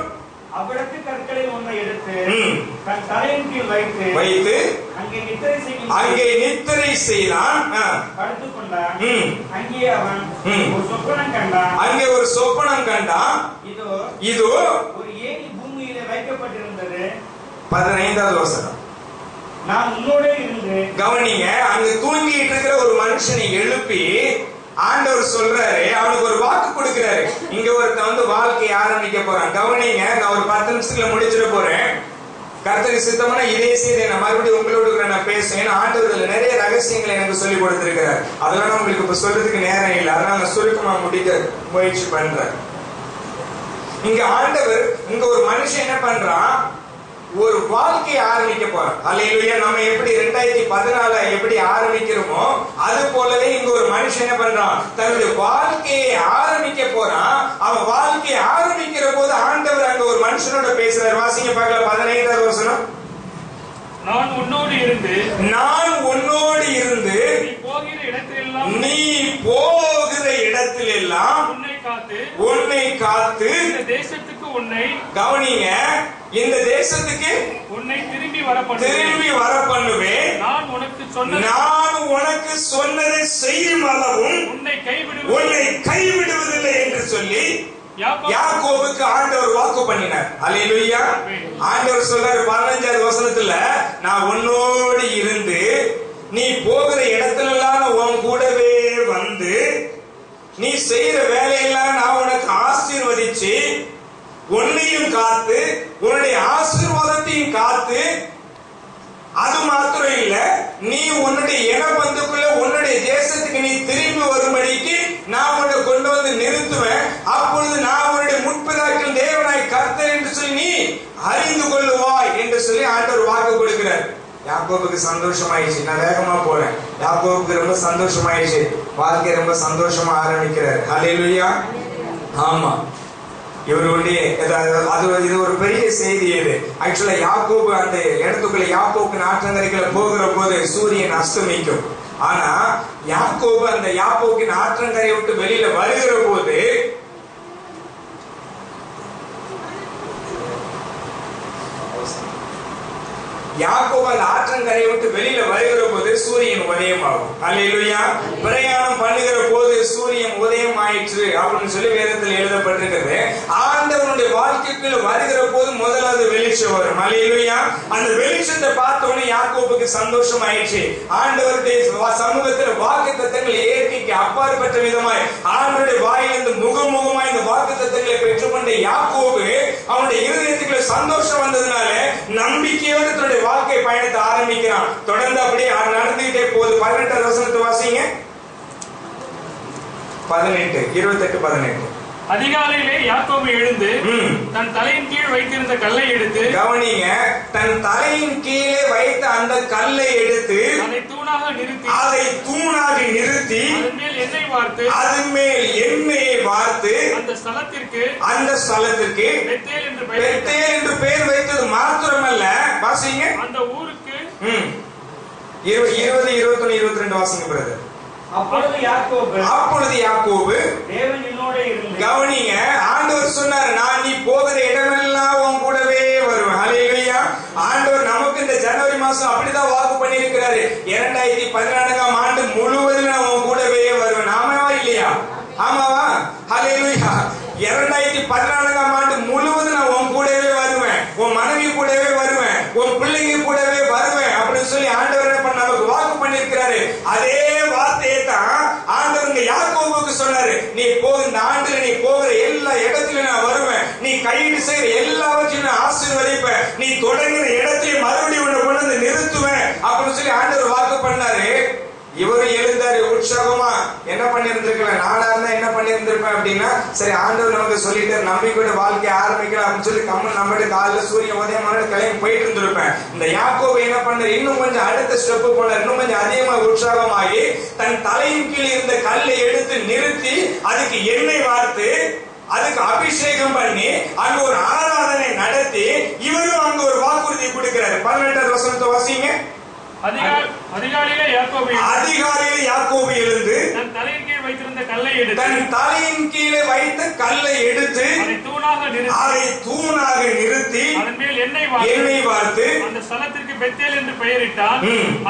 அவ்விடத்து கற்களில் ஒன்றை எடுத்து தன் தலையின் கீழ் வைத்து அங்கே நித்திரை செய்தான். படுத்துக் கொண்டான். அங்கே அவன் ஒரு சொப்பனம் கண்டான். அங்கே ஒரு சொப்பனம் கண்டான். இதோ ஒரு ஏணி பூமியிலே வைக்கப்பட்டிருந்தது. 15வது வசனம். நான் உன்னோட இருந்து கவனிங்க, அங்க தூங்கிட்டு இருக்கிற ஒரு மனுஷனை எழுப்பி ஆண்டவர் சொல்றாரு, அவனுக்கு ஒரு வாக்கு கொடுக்கிறாரு. இங்க ஒருத்த வந்து வாழ்க்கையை ஆரம்பிக்க போறான். கவனிங்க, நான் ஒரு 10 நிமிஷத்துல முடிச்சிட போறேன். கர்த்தருக்கு சித்தமான இதே செய்தி நான் மறுபடியும் உங்களோட நான் பேசுவேன். ஆண்டவர்கள் நிறைய ரகசியங்களை எனக்கு சொல்லி கொடுத்திருக்கிறார். அதெல்லாம் உங்களுக்கு இப்ப சொல்றதுக்கு நேரம் இல்லை. அதனால நான் சுருக்கமா முடிக்க முயற்சி பண்றேன். இங்க ஆண்டவர் இங்க ஒரு மனுஷன் என்ன பண்றான், ஒரு வாழ்க்கையை ஆரம்பிக்க போறான். அல்லேலூயா. நம்ம எப்படி 2014 எப்படி ஆரம்பிக்கிறோமோ அது போலவே இங்க ஒரு மனுஷன் என்ன பண்றான், தன்னுடைய வாழ்க்கையை ஆரம்பிக்க போறான். அவன் வாழ்க்கையை ஆரம்பிக்கிற போது ஆண்டவர் அங்க ஒரு மனுஷனோட பேசுறாரு. வாசிங்க பார்க்கலாம் 15வது வசனம். நான் உன்னோடு இருந்து நீ போகிற இடத்திலெல்லாம் உன்னை காத்து இந்த தேசத்துக்கு உன்னை கவனிங்க, இந்த தேசத்துக்கு உன்னை திரும்பி வர பண்ணுவேன். நான் உனக்கு சொன்னதை செய்யும் அளவும் உன்னை கைவிடுவதில்லை என்று சொல்லி யாக்கோபுக்கு ஆண்டவர் வாக்கு பண்ணினார். அல்லேலூயா. ஆண்டவர் சொல்றாரு 15வது வசனத்துல, நான் உன்னோடு இருந்து நீ போகிற இடத்துல உன் கூடவே வந்து நீ செய்யற வேலையெல்லாம் நான் உனக்கு ஆசீர்வதிச்சு உன்னையும் காத்து உன்னுடைய ஆசீர்வாதத்தையும் காத்து, அது மாத்திரம் இல்ல, நீ உன்னுடைய இன பந்துக்குள்ள உன்னுடைய தேசத்துக்கு நீ திரும்பி வரும்படிக்கு நான் உன்னை கொண்டு வந்து நிறுத்துவேன். அப்பொழுது நான் உன்னுடைய முற்பிதாக்கள் தேவனாய் கர்த்தர் என்று சொல்லி நீ அறிந்து கொள்ளுவாய் என்று சொல்லி ஆண்டவர் வாக்கு கொடுக்கிறார். யாக்கோபுக்கு சந்தோஷமாயிடுச்சு. நான் வேகமா போறேன். யாக்கோபுக்கு ரொம்ப சந்தோஷமாயிடுச்சு. வாழ்க்கை ரொம்ப சந்தோஷமா ஆரம்பிக்கிறார். அல்லேலூயா. ஆமா, இவருடைய இது ஒரு பெரிய செய்தி. இது ஆக்சுவலா யாக்கோபு அந்த இடத்துக்குள்ள யாக்கோபு ஆற்றங்கரைக்குள்ள போகிற போது சூரியன் அஸ்தமிக்கும். ஆனா யாக்கோபு அந்த யாக்கோபின் ஆற்றங்கரையை விட்டு வெளியில வருகிற போது யாக்கோபு அந்த ஆற்றங்கரையை விட்டு வெளியில வருகிற போது சூரியன் உதயம் ஆகும். அல்லேலூயா. பிரயாணம் பண்ணுகிற போது சூரியன் உதயம் ஆயிற்று அப்படின்னு சொல்லி வேதத்தில் எழுதப்பட்டிருக்கிறது. ஆண்டவனுடைய வாழ்க்கைக்குள்ள வருகிற போது முதலாவது வெளிச்சம் வரும். அல்லேலூயா. அந்த வெளிச்சத்தை பார்த்தோன்னே யாக்கோபுக்கு சந்தோஷம் ஆயிடுச்சு. ஆண்டவருடைய சமூகத்தில் வாக்குத்தத்தங்களை ஏற்கைக்கு அப்பாற்பட்ட விதமாய் ஆண்டவருடைய வாயிலிருந்து முகமுகமாய் இந்த வாக்குத்தத்தங்களை பெற்றுக்கொண்ட யாக்கோபு அவனுடைய இருதயத்துக்குள்ள சந்தோஷம் வந்ததுனால நம்பிக்கையோடு தன்னுடைய வாழ்க்கை பயணத்தை ஆரம்பிக்கிறான். தொடர்ந்து அப்படியே நடந்துகிட்டே போகுது. 18வது வசனத்தை வாசிங்க. 18. அதிகாலையிலே யாக்கோபு எழுந்து தன் தலையின் கீழ் வைத்திருந்த கல்லை எடுத்து, கவனிங்க, தன் தலையின் கீழே வைத்த அந்த கல்லை எடுத்து அதை தூணாக நிறுத்தி அதன் மேல் எண்ணெயை வார்த்து அந்த ஸ்தலத்திற்கு பெத்தேல் என்று பெயர் வைத்தது மாத்திரமல்ல, வாசிங்க, அந்த ஊருக்கு 20, 21, 22 வாசிங்க பிரதர். அப்பொழுது யாக்கோபு தேவன் என்னோட இருந்து, கவனிங்க, ஆண்டவர் சொன்னார், நான் நீ போகிற இடமெல்லாம் உன் கூடவே வருவேன். அல்லேலூயா. ஆண்டவர் நமக்கு இந்த ஜனவரி மாசம் அப்படிதான் வாக்கு பண்ணியிருக்கிறாரு. 2014ஆம் ஆண்டு முழுவதும் நான் உன் கூடவே வருவேன். ஆமாவா இல்லையா? ஆமாவா? அல்லேலூயா. 2014ஆம் ஆண்டு முழுவதும் நான் உன் கூடவே வருவேன், உன் மனைவி கூடவே வருவேன், உன் பிள்ளைங்க கூடவே வருவேன் அப்படின்னு சொல்லி ஆண்டவர் நமக்கு வாக்கு பண்ணியிருக்கிறாரு. அதே வார்த்தையை தான் ஆண்டவர் யாக்கோபுக்கு சொன்னாரு, நீ இந்த ஆண்டுல நீ போகிற எல்லா இடத்திலும் நான் வருவேன், நீ கையிட்டு செய்கிற எல்லாவற்றையும் நான் ஆசீர்வதிப்பேன், நீ தொடங்குற இடத்தையும் மறுபடியும் உன்னை கொண்டு வந்து நிறுத்துவேன் அப்படின்னு சொல்லி ஆண்டவர் வாக்கு பண்ணாரு. இவரு எழுந்தாரு உற்சாகமா. என்ன பண்ணிருந்திருக்கல, நானா இருந்தா என்ன பண்ணிருந்திருப்பேன் அப்படின்னா, சரி ஆண்டவர் நமக்கு சொல்லிட்டு நம்பிக்கையோட வாழ்க்கையை ஆரம்பிக்கலாம் அப்படின்னு சொல்லி கம்மன் நம்மளுடைய காலில் சூரிய உதயமான கிளம்பி போயிட்டு இருந்திருப்பேன். இந்த யாக்கோபு என்ன பண்ணாரு, இன்னும் கொஞ்சம் அடுத்த ஸ்டெப் போனார். இன்னும் கொஞ்சம் அதிகமா உற்சாகமாகி தன் தலையின் கீழ் இருந்த கல்லை எடுத்து நிறுத்தி அதுக்கு எண்ணெய் வார்த்து அதுக்கு அபிஷேகம் பண்ணி அங்க ஒரு ஆராதனை நடத்தி இவரும் அங்க ஒரு வாக்குறுதி கொடுக்கிறாரு. 18வது வசனத்தை வாசிங்க. அதிகாலையிலே யாக்கோபு எழுந்து தன் தலையின் கீழ் வைத்திருந்த வைத்த கல்லை எடுத்து அதை தூணாக நிறுத்தி அதன் மேல் எண்ணெய் வார்த்து அந்த ஸ்தலத்திற்கு பெத்தேல் என்று பெயரிட்டான்.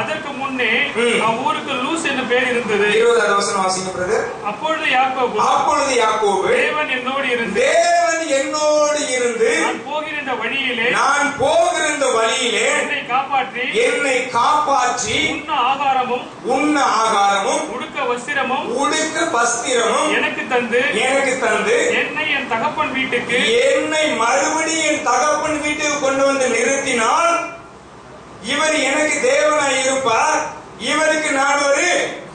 அதற்கு முன்னே ஊருக்கு லூஸ் என்று பெயர் இருந்தது. 20வது வசனம் வாசிங்க பிரதர். அப்பொழுது யாக்கோபு தேவன் என்னோடு இருந்து நான் போகிற வழியிலே என்னை காப்பாற்றி உண்ண ஆகாரமும் உடுக்க வஸ்திரமும் எனக்கு தந்து என்னை மறுபடியும் என் தகப்பன் வீட்டுக்கு கொண்டு வந்து நிறுத்தினால் இவர் எனக்கு தேவனாய் இருப்பார், இவருக்கு நான் ஒரு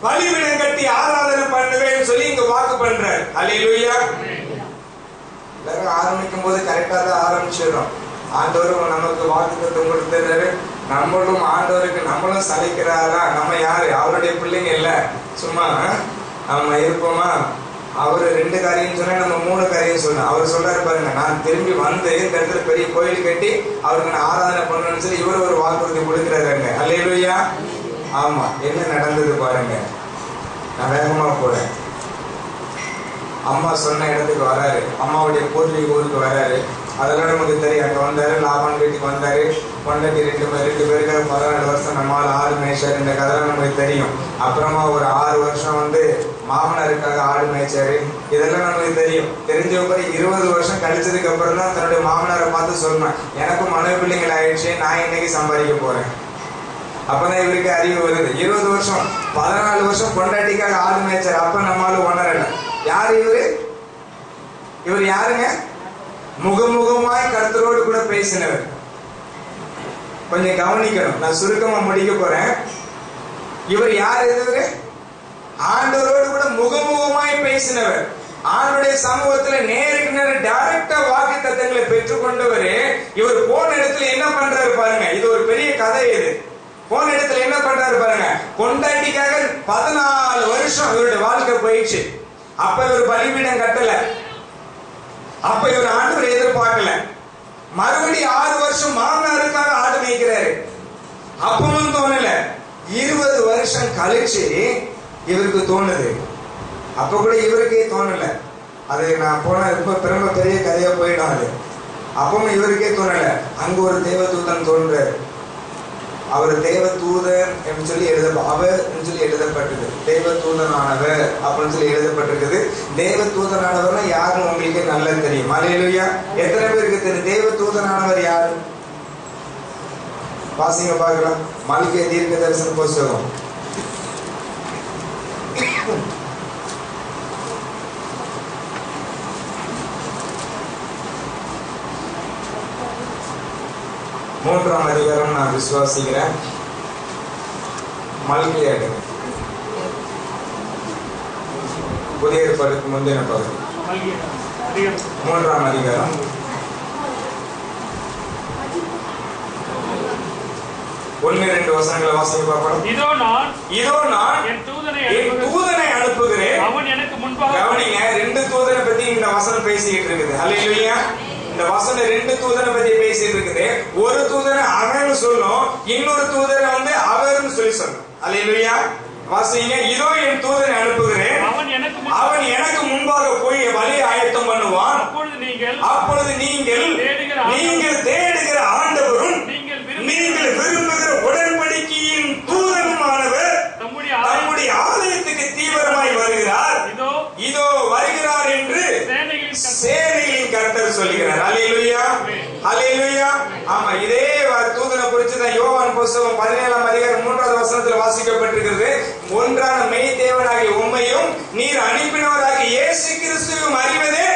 பலிபீடம் கட்டி ஆராதனை பண்ணுவேன் சொல்லி இங்க வாக்கு பண்றார். அல்லேலூயா. எல்லாரும் ஆரம்பிக்கும் போது கரெக்டா தான் ஆரம்பிச்சிடும். ஆண்டவரும் நமக்கு வாக்குத்தத்தம் கொடுத்துறாரு. நம்மளும் ஆண்டவருக்கு நம்மளும் சலிக்கிறாரா? நம்ம யாரு? அவருடைய பிள்ளைங்க இல்ல. சும்மா நம்ம இருப்போமா? அவரு 2 காரியம் சொன்னா நம்ம 3 காரியம் சொன்னோம். அவர் சொல்றாரு பாருங்க, நான் திரும்பி வந்து இந்த இடத்துல பெரிய கோயில் கட்டி அவருக்கு நான் ஆராதனை பண்ணணும்னு சொல்லி இவர் ஒரு வாக்குறுதி கொடுக்கிறாருங்க. அல்லேலூயா. ஆமா, என்ன நடந்தது பாருங்க. நான் வேகமா போறேன். அம்மா சொன்ன இடத்துக்கு வராரு, அம்மாவுடைய பூர்வீக ஊருக்கு வராரு. அதெல்லாம் நமக்கு தெரியும். அங்க வந்தாரு, லாபான் வீட்டுக்கு வந்தாரு. பொண்டாட்டி 2 பேருக்கு 14 வருஷம் நம்மால் 6 மேய்ச்சாரு. இந்த கதைலாம் நமக்கு தெரியும். அப்புறமா ஒரு 6 வருஷம் வந்து மாமனாருக்காக ஆடு மேய்ச்சாரு. இதெல்லாம் நமக்கு தெரியும். தெரிஞ்சவங்க 20 வருஷம் கழிச்சதுக்கு அப்புறம் தான் தன்னுடைய மாமனாரை பார்த்து சொல்லணும், எனக்கும் மனைவி பிள்ளைங்கள் ஆயிடுச்சு, நான் இன்னைக்கு சம்பாதிக்க போறேன். அப்பதான் இவருக்கு அறிவு வருது. 20 வருஷம் 14 வருஷம் பொண்டாட்டிக்காக ஆடு மேய்ச்சாரு. அப்ப நம்மளால உணரல. யாரு இவரு? இவர் யாருங்க? முகமுகமாய் கர்த்தரோடு கூட பேசினவர். கொஞ்சம் கவனிக்கணும், நான் சுருக்கமா முடிக்க போறேன். இவர் யார்? இவரு ஆண்டவரோடு கூட முகமுகமாய் பேசினவர். ஆண்டுடைய சமூகத்துல நேருக்கு நேரம் டைரக்டா வாக்குத்தத்தங்களை பெற்றுக்கொண்டவர். இவர் போன இடத்துல என்ன பண்றாரு பாருங்க. இது ஒரு பெரிய கதை. இது போன இடத்துல என்ன பண்றாரு பாருங்க. பொண்டாட்டிக்காக 14 வருஷம் இவருடைய வாழ்க்கை போயிடுச்சு. அப்ப இவர் பலிபீடம் கட்டல. அப்ப இவர் ஆண்டவர் எதிர்பார்க்கல. மறுபடியும் 6 வருஷம் மாமனாருக்காக ஆடு மேய்க்கிறாரு. அப்பவும் தோணல. 20 வருஷம் கழிச்சு இவருக்கு தோணுது. அப்ப கூட இவருக்கே தோணல. அது நான் போன இப்ப ரொம்ப பெரிய கதையா போயிடும். அது அப்பவும் இவருக்கே தோணல. அங்க ஒரு தேவதூதன் தோன்றாரு. அவர் தேவதூதன் என்று சொல்லி அவர் சொல்லி எழுதப்பட்டது. தேவதூதனானவர் அப்படின்னு சொல்லி எழுதப்பட்டிருக்குது. தேவதூதனானவர்னா யாருன்னு உங்களுக்கு நல்லா தெரியும். அல்லேலூயா. எத்தனை பேருக்கு தெரியும் தேவதூதனானவர் யாரு? வாசிங்க பார்க்கலாம். மல்கியா தீர்க்க தரிசன புஸ்தகம் 3ஆம் அதிகாரம் நான் விசுவாசிக்கிறேன். மல்கியா புதிய ஏற்பாடுக்கு முந்தின பகுதி 3ஆம் அதிகாரம் 1-2 வசனங்களை வாசிக்க பார்ப்போம். இதோ நான் என் தூதனை அனுப்புகிறேன். அவன் எனக்கு முன்பாக. கவனிங்க, 2 தூதனை பத்தி இந்த வசனம் பேசிட்டு இருக்குது. அல்லேலூயா. இந்த வசனம் 2 தூதனை பத்தி பேசிட்டு இருக்குது. ஒரு தூதனை அவன் சொல்லும், இன்னொரு தூதனை வந்து அவர்னு சொல்லி சொல்லும். அல்லேலூயா. வாசிங்க. இதோ என் தூதனை அனுப்புகிறேன். அவன் எனக்கு முன்பாக போய் வழி ஆயத்தம் பண்ணுவான். அப்பொழுது நீங்கள் தேடுகிற ஆண்டவரும் நீங்கள் விரும்புகிற உடன்படிக்கையின் தூதனுமானவர் நம்முடைய ஆலயத்துக்கு தீவிரமாய் வருகிறார். இதோ வருகிறார் என்று சேனைகளின் கர்த்தர் சொல்லுகிறார். அல்லேலூயா. அல்லேலூயா. ஆமா, இதே தூதனை குறித்து தான் யோவான் புத்தகம் 17ஆம் அதிகாரம் 3வது வசனத்தில் வாசிக்கப்பட்டிருக்கிறது. ஒன்றான மெய் தேவனாகிய உம்மையும் நீர் அனுப்பினவராகிய இயேசு கிறிஸ்துவையும் அறிவதே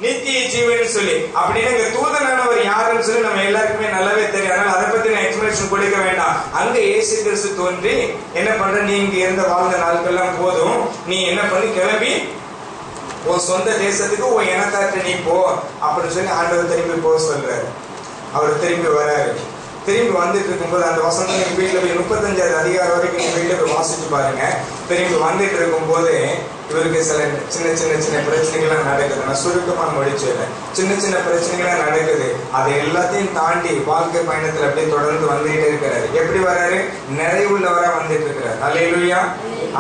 நித்திய ஜீவன் சொல்லி. அப்படின்னு இங்க தூதனானவர் யாருன்னு சொல்லி நம்ம எல்லாருக்குமே நல்லாவே தெரியும். அதனால அதை பத்தி நான் எக்ஸ்பிளேஷன் கொடுக்க வேண்டாம். அங்க இயேசு கிறிஸ்து தோன்றி என்ன பண்ற, நீ இங்க இருந்த வாழ்ந்த நாட்கள்லாம் போதும், நீ என்ன பண்ணி கிளம்பி உன் சொந்த தேசத்துக்கு உன் இனத்தாற்ற நீ போ அப்படின்னு சொல்லி ஆண்டவர் திரும்பி போக சொல்றாரு. அவர் திரும்பி வராரு. திரும்பி வந்துட்டு இருக்கும்போது அந்த வசனம் எங்க வீட்டுல போய் 35வது அதிகாரம் வரைக்கும் எங்க வீட்டுல போய் வாசிச்சு பாருங்க. திரும்பி வந்துட்டு இருக்கும் போது இவருக்கு சில சின்ன பிரச்சனைகள்லாம் நடக்குது. நான் சுருக்கமா முடிச்சேன். சின்ன பிரச்சனைகள்லாம் நடக்குது. அதை எல்லாத்தையும் தாண்டி வாழ்க்கை பயணத்துல அப்படியே தொடர்ந்து வந்துகிட்டே இருக்கிறாரு. எப்படி வர்றாரு? நிறைவுள்ளவரா வந்துட்டு இருக்கிறாரு. அல்லேலூயா.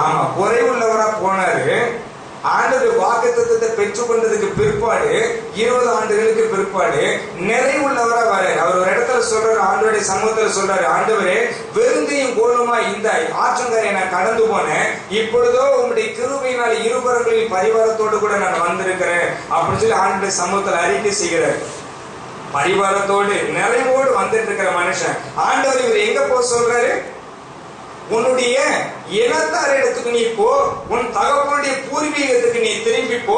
ஆமா, குறைவுள்ளவரா போனாரு. ஆண்டவர் வாக்குத்தத்தத்தை பெற்றுக்கொண்டதுக்கு பிற்பாடு 20 ஆண்டுகளுக்கு பிற்பாடு நிறைவுள்ளவரா வர்றாரு. அவர் ஒரு இடத்துல சொல்றாரு, ஆண்டவருடைய சமூகத்துல சொல்றாரு, ஆண்டவரே வெறுந்தையும் கோலுமா இந்த ஆற்றங்கரை நான் கடந்து போனேன், இப்பொழுதோ உங்களுடைய கிருபையினால் இருபுறங்களில் பரிவாரத்தோடு கூட நான் வந்திருக்கிறேன் அப்படின்னு சொல்லி ஆண்டவருடைய சமூகத்துல அறிக்கை செய்கிறார். பரிவாரத்தோடு நிறைவோடு வந்துட்டு இருக்கிற மனுஷன் ஆண்டவர் இவர் எங்க போக சொல்றாரு? உன்னுடைய இனத்தார் இடத்துக்கு நீ போ, உன் தகப்பனுடைய பூர்வீகத்துக்கு நீ திரும்பி போ,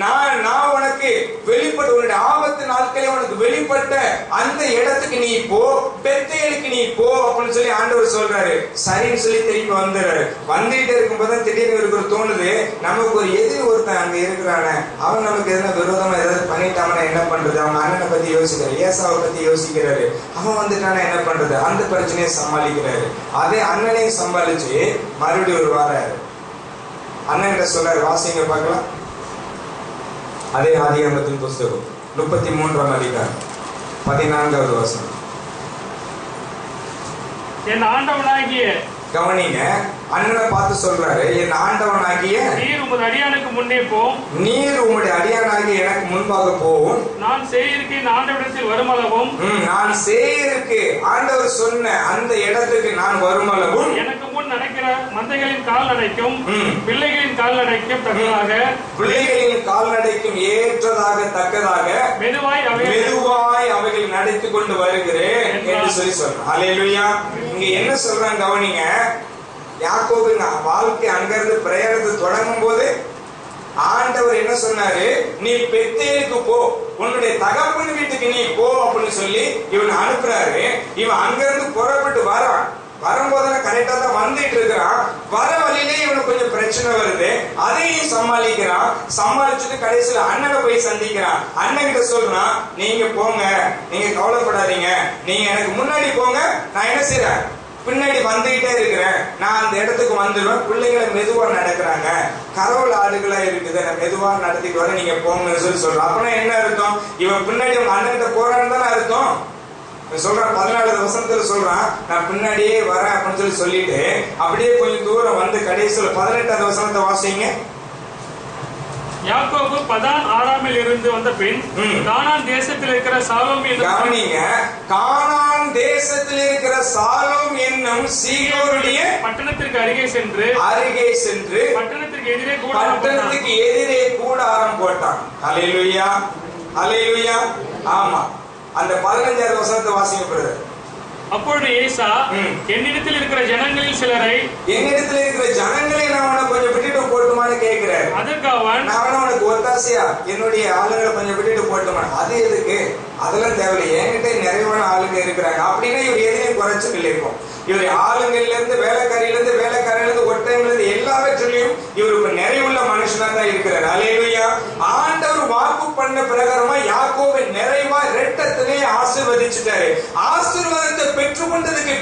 நான் உனக்கு வெளிப்பட்டு உன்னுடைய ஆபத்து 40 நாட்களே உனக்கு வெளிப்பட்ட அந்த இடத்துக்கு நீ போ, பெத்தேலுக்கு நீ போ அப்படின்னு சொல்லி ஆண்டவர் சொல்றாரு. சரின்னு சொல்லி திரும்பி வந்துடுறாரு. வந்துட்டே இருக்கும்போது திடீர்னு இருக்கிற தோணுது, நமக்கு ஒரு எதிரி ஒருத்தன் அங்க இருக்கிறானே, அவன் நமக்கு எதனா விரோதமா ஏதாவது பண்ணிட்டாங்கன்னா என்ன பண்றது? அவங்க அண்ணனை பத்தி யோசிக்கிறாரு, ஏசாவை பத்தி யோசிக்கிறாரு. அவன் வந்துட்டானா என்ன பண்றது? அந்த பிரச்சனையை சமாளிக்கிறாரு. அதே அண்ணனையும் சமாளிச்சு மறுபடியும் ஒரு வாராரு. அண்ணன் கிட்ட சொல்றாரு, வாசிங்க பார்க்கலாம். அதே ஆதியாகமத்தின் புஸ்தகம் 33ஆம் அதிகாரம் 14வது வசனம். என் ஆண்டவனாகிய, கவனிங்க, அண்ணனை பார்த்து சொல்றாரு, என் ஆண்டவனாகிய நீர் உமது அடியானுக்கு முன்னே போம், நீர் உம்முடைய அடியானாகிய எனக்கு முன்பாக போவும், நான் சேயீருக்கு இந்த ஆண்டவரிடத்தில் வருமளவும், நான் சேயீருக்கு ஆண்டவர் சொன்ன அந்த இடத்துக்கு நான் வருமளவும், எனக்கு முன் நடக்கிற மந்தைகளின் கால்நடைக்கும் பிள்ளைகளின் கால்நடைக்கும் தக்கதாக, பிள்ளைகளின் கால்நடைக்கும் ஏற்றதாக தக்கதாக மெதுவாய் அவைகள் நடத்தி கொண்டு வருகிறேன் என்று சொல்லி சொல்றேன். அல்லேலூயா. இங்க என்ன சொல்றாங்க கவனிங்க. யாக்கோபு வாழ்க்கை அங்கிருந்து பிரயாணத்தை தொடங்கும் போது ஆண்டவர் என்ன சொன்னாரு? நீ பெத்தேலுக்கு போ, உன்னுடைய தகப்பன் வீட்டுக்கு நீ போ அப்படின்னு சொல்லி இவன் அனுப்புறாரு. இவன் அங்கிருந்து புறப்பட்டு வரான். வரும்போதெல்லாம் கரெக்டா தான் வந்துட்டு இருக்கிறான். வர வழியிலே இவனுக்கு கொஞ்சம் பிரச்சனை வருது, அதையும் சமாளிக்கிறான். சமாளிச்சுட்டு கடைசியில அண்ணனை போய் சந்திக்கிறான். அண்ணன் கிட்ட சொல்றான், நீங்க போங்க, நீங்க கவலைப்படாதீங்க, நீங்க எனக்கு முன்னாடி போங்க, நான் என்ன செய்யறேன், பின்னாடி வந்துகிட்டே இருக்கிறேன், நான் அந்த இடத்துக்கு வந்துடுவேன். பிள்ளைகளை மெதுவா நடக்கிறாங்க, கரவல் ஆடுகளா இருக்குது, நான் மெதுவா நடத்திட்டு வர, நீங்க போங்கன்னு சொல்லி சொல்றான். அப்படின்னா என்ன அர்த்தம்? இவன் பின்னாடி உங்க அண்ணன் கிட்ட போறான்னு தானே அர்த்தம். சொல்றான் 14வது வசனத்துல சொல்றான், நான் பின்னாடியே வரேன் அப்படின்னு சொல்லிட்டு அப்படியே கொஞ்சம் தூரம் வந்து கடைசியில 18வது வசனத்தை வாசிங்க. யாக்கோபு பதான் ஆராமில் இருந்து வந்த பின் கானான் தேசத்தில் இருக்கிற சாலோம் கவனிங்க, கானான் தேசத்தில் இருக்கிற சாலோம் என்னும் சீகோருடைய பட்டணத்திற்கு அருகே சென்று பட்டணத்திற்கு எதிரே கூடாரம் போட்டான். அல்லேலூயா, அல்லேலூயா. ஆமா, அந்த 15வது வசனத்தை வாசிக்கப்படுது. அப்பொழுது ஏசா, என்னிடத்தில் இருக்கிற ஜனங்களில் சிலரை நான் உனக்கு கொஞ்சம் விட்டுட்டு போட்டுமான்னு கேட்கிறேன். அதற்கு அவன், நான் உனக்கு ஒத்தாசையா என்னுடைய ஆளுங்களை கொஞ்சம் விட்டுட்டு போட்டுமா? அது எதுக்கு? அதெல்லாம் தேவையில்லை, என்கிட்ட நிறைவான ஆளுங்க இருக்கிறாங்க. அப்படின்னா இவர் எதையும் குறைச்சு நிலைப்போம். இவர் ஆளுங்கள்ல இருந்து வேலைக்காரியில இருந்து ஒட்டங்கள்ல இருந்து எல்லாவற்றிலையும் இவர் இப்ப நிறைவுள்ள மனுஷனா தான் இருக்கிறார். அல்லேலூயா. ஆண்டவர் வாக்கு பண்ண பிரகாரமா யாக்கோபை நிறைவா இரட்டத்திலே ஆசீர்வதிச்சுட்டாரு. ஆசீர்வாதத்தை பெற்றுக்கொண்டதுக்கு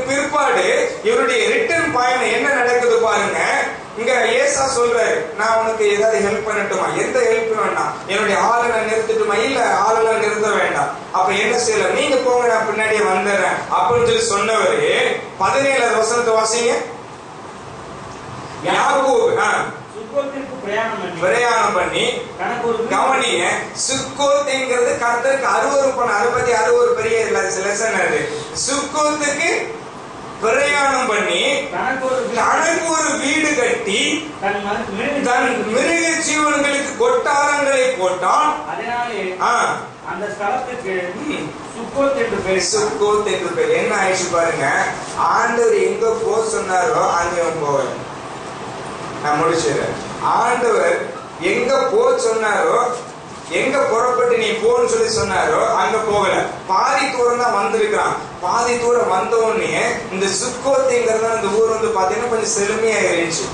பிற்பாடு இவருடைய ரிட்டர்ன் பயணம் என்ன நடக்குது பாருங்க. இங்க ஏசா சொல்றாரு, நான் உனக்கு ஏதாவது ஹெல்ப் பண்ணட்டுமா? எந்த ஹெல்ப் வேண்டாம், என்னுடைய ஆளுநை நிறுத்தட்டுமா? இல்ல, ஆளுநை நிறுத்த வேண்டாம். அப்ப என்ன செய்யலாம், நீங்க போங்க, நான் பின்னாடியே வந்துடுறேன் அப்படின்னு சொல்லி சொன்னவரு 17வது வசனத்தை வாசிங்க. யாக்கோபு பிரயாணம் பண்ணி, கவனிங்க, சுக்கோத்ங்கிறது கர்த்தருக்கு அருவருப்பான, அதை பத்தி அருவரு பெரிய லெசன். அது சுக்கோத்துக்கு பிரயாணம் பண்ணி தனக்கு ஒரு வீடு கட்டி தன் மிருக ஜீவன்களுக்கு கொட்டாரங்களை போட்டான். அந்த ஸ்தலத்துக்கு சுக்கோத் என்று பேர். என்ன ஆயிடுச்சு பாருங்க, ஆண்டவர் எங்க போ சொன்னாரோ அங்கே போகல. நான் முடிச்சிடுறேன். ஆண்டவர் எங்க போ சொன்னாரோ, எங்க புறப்பட்டு நீ போன்னு சொல்லி சொன்னாரோ அங்க போகல. பாதி தூரம் தான் வந்திருக்கிறான். பாதி தூரம் வந்தோடனே இந்த சுக்கோத்திங்கிறத அந்த ஊர் வந்து பாத்தீங்கன்னா கொஞ்சம் செழுமையா இருந்துச்சு,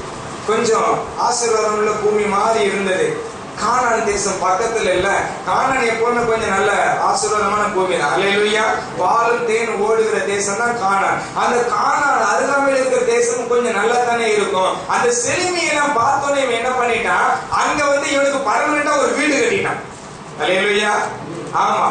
கொஞ்சம் ஆசீர்வாதம் உள்ள பூமி மாதிரி இருந்தது. கானான் தேசம் பக்கத்துல இல்ல, கானான் எப்போன்னு கொஞ்சம் நல்ல ஆசீர்வாதமான பூமி தான். அல்லேலூயா. பாலும் தேன் ஓடுகிற தேசம் தான் கானான். அந்த கானான் அருகாமையில் இருக்கிற தேசம் கொஞ்சம் நல்லா தானே இருக்கும். அந்த செழுமையெல்லாம் பார்த்தோன்னே இவன் என்ன பண்ணிட்டான், அங்க வந்து இவனுக்கு பர்மனண்டா ஒரு வீடு கட்டினான். அல்லேலூயா. ஆமா,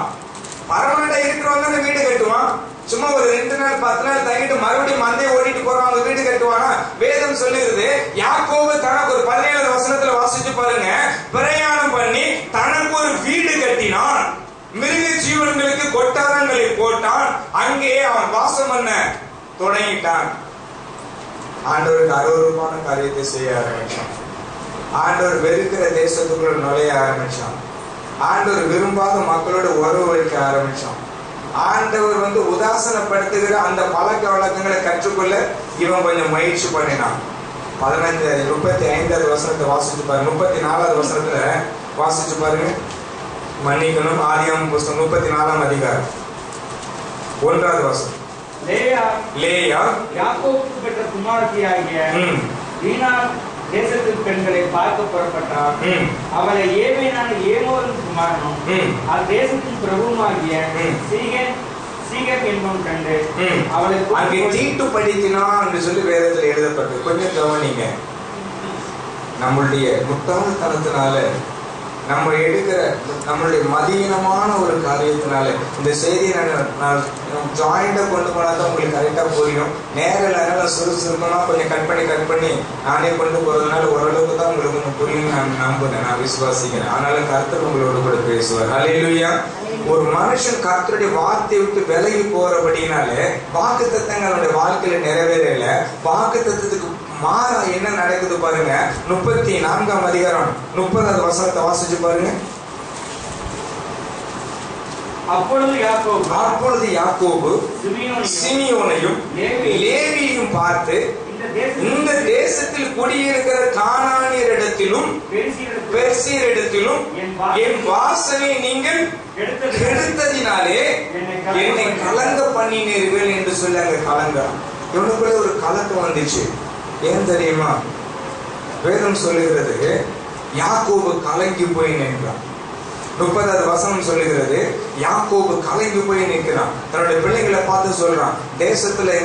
பர்மனண்டா இருக்கிறவங்க வீடு கட்டுவான். சும்மா ஒரு 2 நாள் 10 நாள் தங்கிட்டு மறுபடியும் மந்தையை ஓடிட்டு போறவங்க வீடு கட்டுவானா? வேதம் சொல்லுகிறது, யாக்கோபு தனக்கு ஒரு 17வது வசனத்துல வாசிச்சு பாருங்க, பிரயாணம் பண்ணி தனக்கு ஒரு வீடு கட்டினான், மிருக ஜீவன்களுக்கு கொட்டாரங்களை போட்டான், அங்கே அவன் வாசம் பண்ண தொடங்கிட்டான். ஆண்டவருக்கு அருவருப்பான காரியத்தை செய்ய ஆரம்பிச்சான். ஆண்டவர் வெறுக்கிற தேசத்துக்குள்ள நுழைய ஆரம்பிச்சான். ஆண்டவர் விரும்பாத மக்களோட உறவு வைக்க ஆரம்பிச்சான். ஆண்டவர் வந்து உதாசனப்படுத்துகிற அந்த பழக்க வழக்கங்களை கற்றுக்கொள்ள இவன் கொஞ்சம் முயற்சி பண்ணினான். 35வது வசனத்தை வாசிச்சு பாரு. 34வது வசனத்துல வாசிச்சு பாருங்க. மன்னிக்கணும், ஆதியாகமம் புஸ்தகம் 34ஆம் அதிகாரம் 1வது வசனம். லேயா யாக்கோபுக்கு பெற்ற குமாரத்தியாகிய தீனா தேசத்தின் பெண்களை பார்க்க புறப்பட்டார். அவளை ஏவேனான ஏமோரின் குமாரனும் அத்தேசத்தின் பிரபுமாகிய சீகேம் என்பவன் கண்டு அவளை அங்கே தீட்டுப்படுத்தினான் என்று சொல்லி வேதத்தில் எழுதப்பட்டது. கொஞ்சம் கவனிங்க. நம்மளுடைய முட்டாள்தனத்தினால நம்ம எடுக்கிற நம்மளுடைய மதியீனமான ஒரு காரியத்தினால இந்த செய்தியை நான் ஜாயிண்டா கொண்டு போனா தான் உங்களுக்கு கரெக்டா புரியும். நேரில் சுறுசுறுப்பமா கொஞ்சம் கட் பண்ணி நானே கொண்டு போறதுனால ஓரளவுக்கு தான் உங்களுக்கு கொஞ்சம் புரியும் நான் நம்புறேன், நான் விசுவாசிக்கிறேன். அதனால கர்த்தர் உங்களோட கூட பேசுவார். ஹல்லேலூயா. ஒரு மனுஷன் கர்த்தருடைய வார்த்தையை விட்டு விலகி போறபடினாலே வாக்கு தத்தங்களுடைய வாழ்க்கையில நிறைவேறல. வாக்கு தத்தத்துக்கு மாறா என்ன நடக்குது பாருங்க. 34ஆம் அதிகாரம் 30வது வசனத்தை வாசிச்சு பாருங்க. அப்பொழுது யாக்கோபு சிமியோனையும் லேவியையும் பார்த்து, இந்த தேசத்தில் குடியிருக்கிற கானானியரிடத்திலும் பெர்சியரிடத்திலும் என் வாசனை நீங்கள் கெடுத்ததினாலே என்னை கலங்க பண்ணினீர்கள் என்று சொல்லி அங்க கலங்கிறான். இவனுக்குள்ள ஒரு கலக்கம் வந்துச்சு. ஏன் தெரியுமா? வேதம் சொல்லுகிறது யாக்கோபு கலங்கி போய் நின்றான். 30வது வசனம் சொல்லுகிறது யாக்கோபு கலங்கி போய் நிற்கிறான். தன்னுடைய பிள்ளைங்களை பார்த்து சொல்றான், தேசத்துல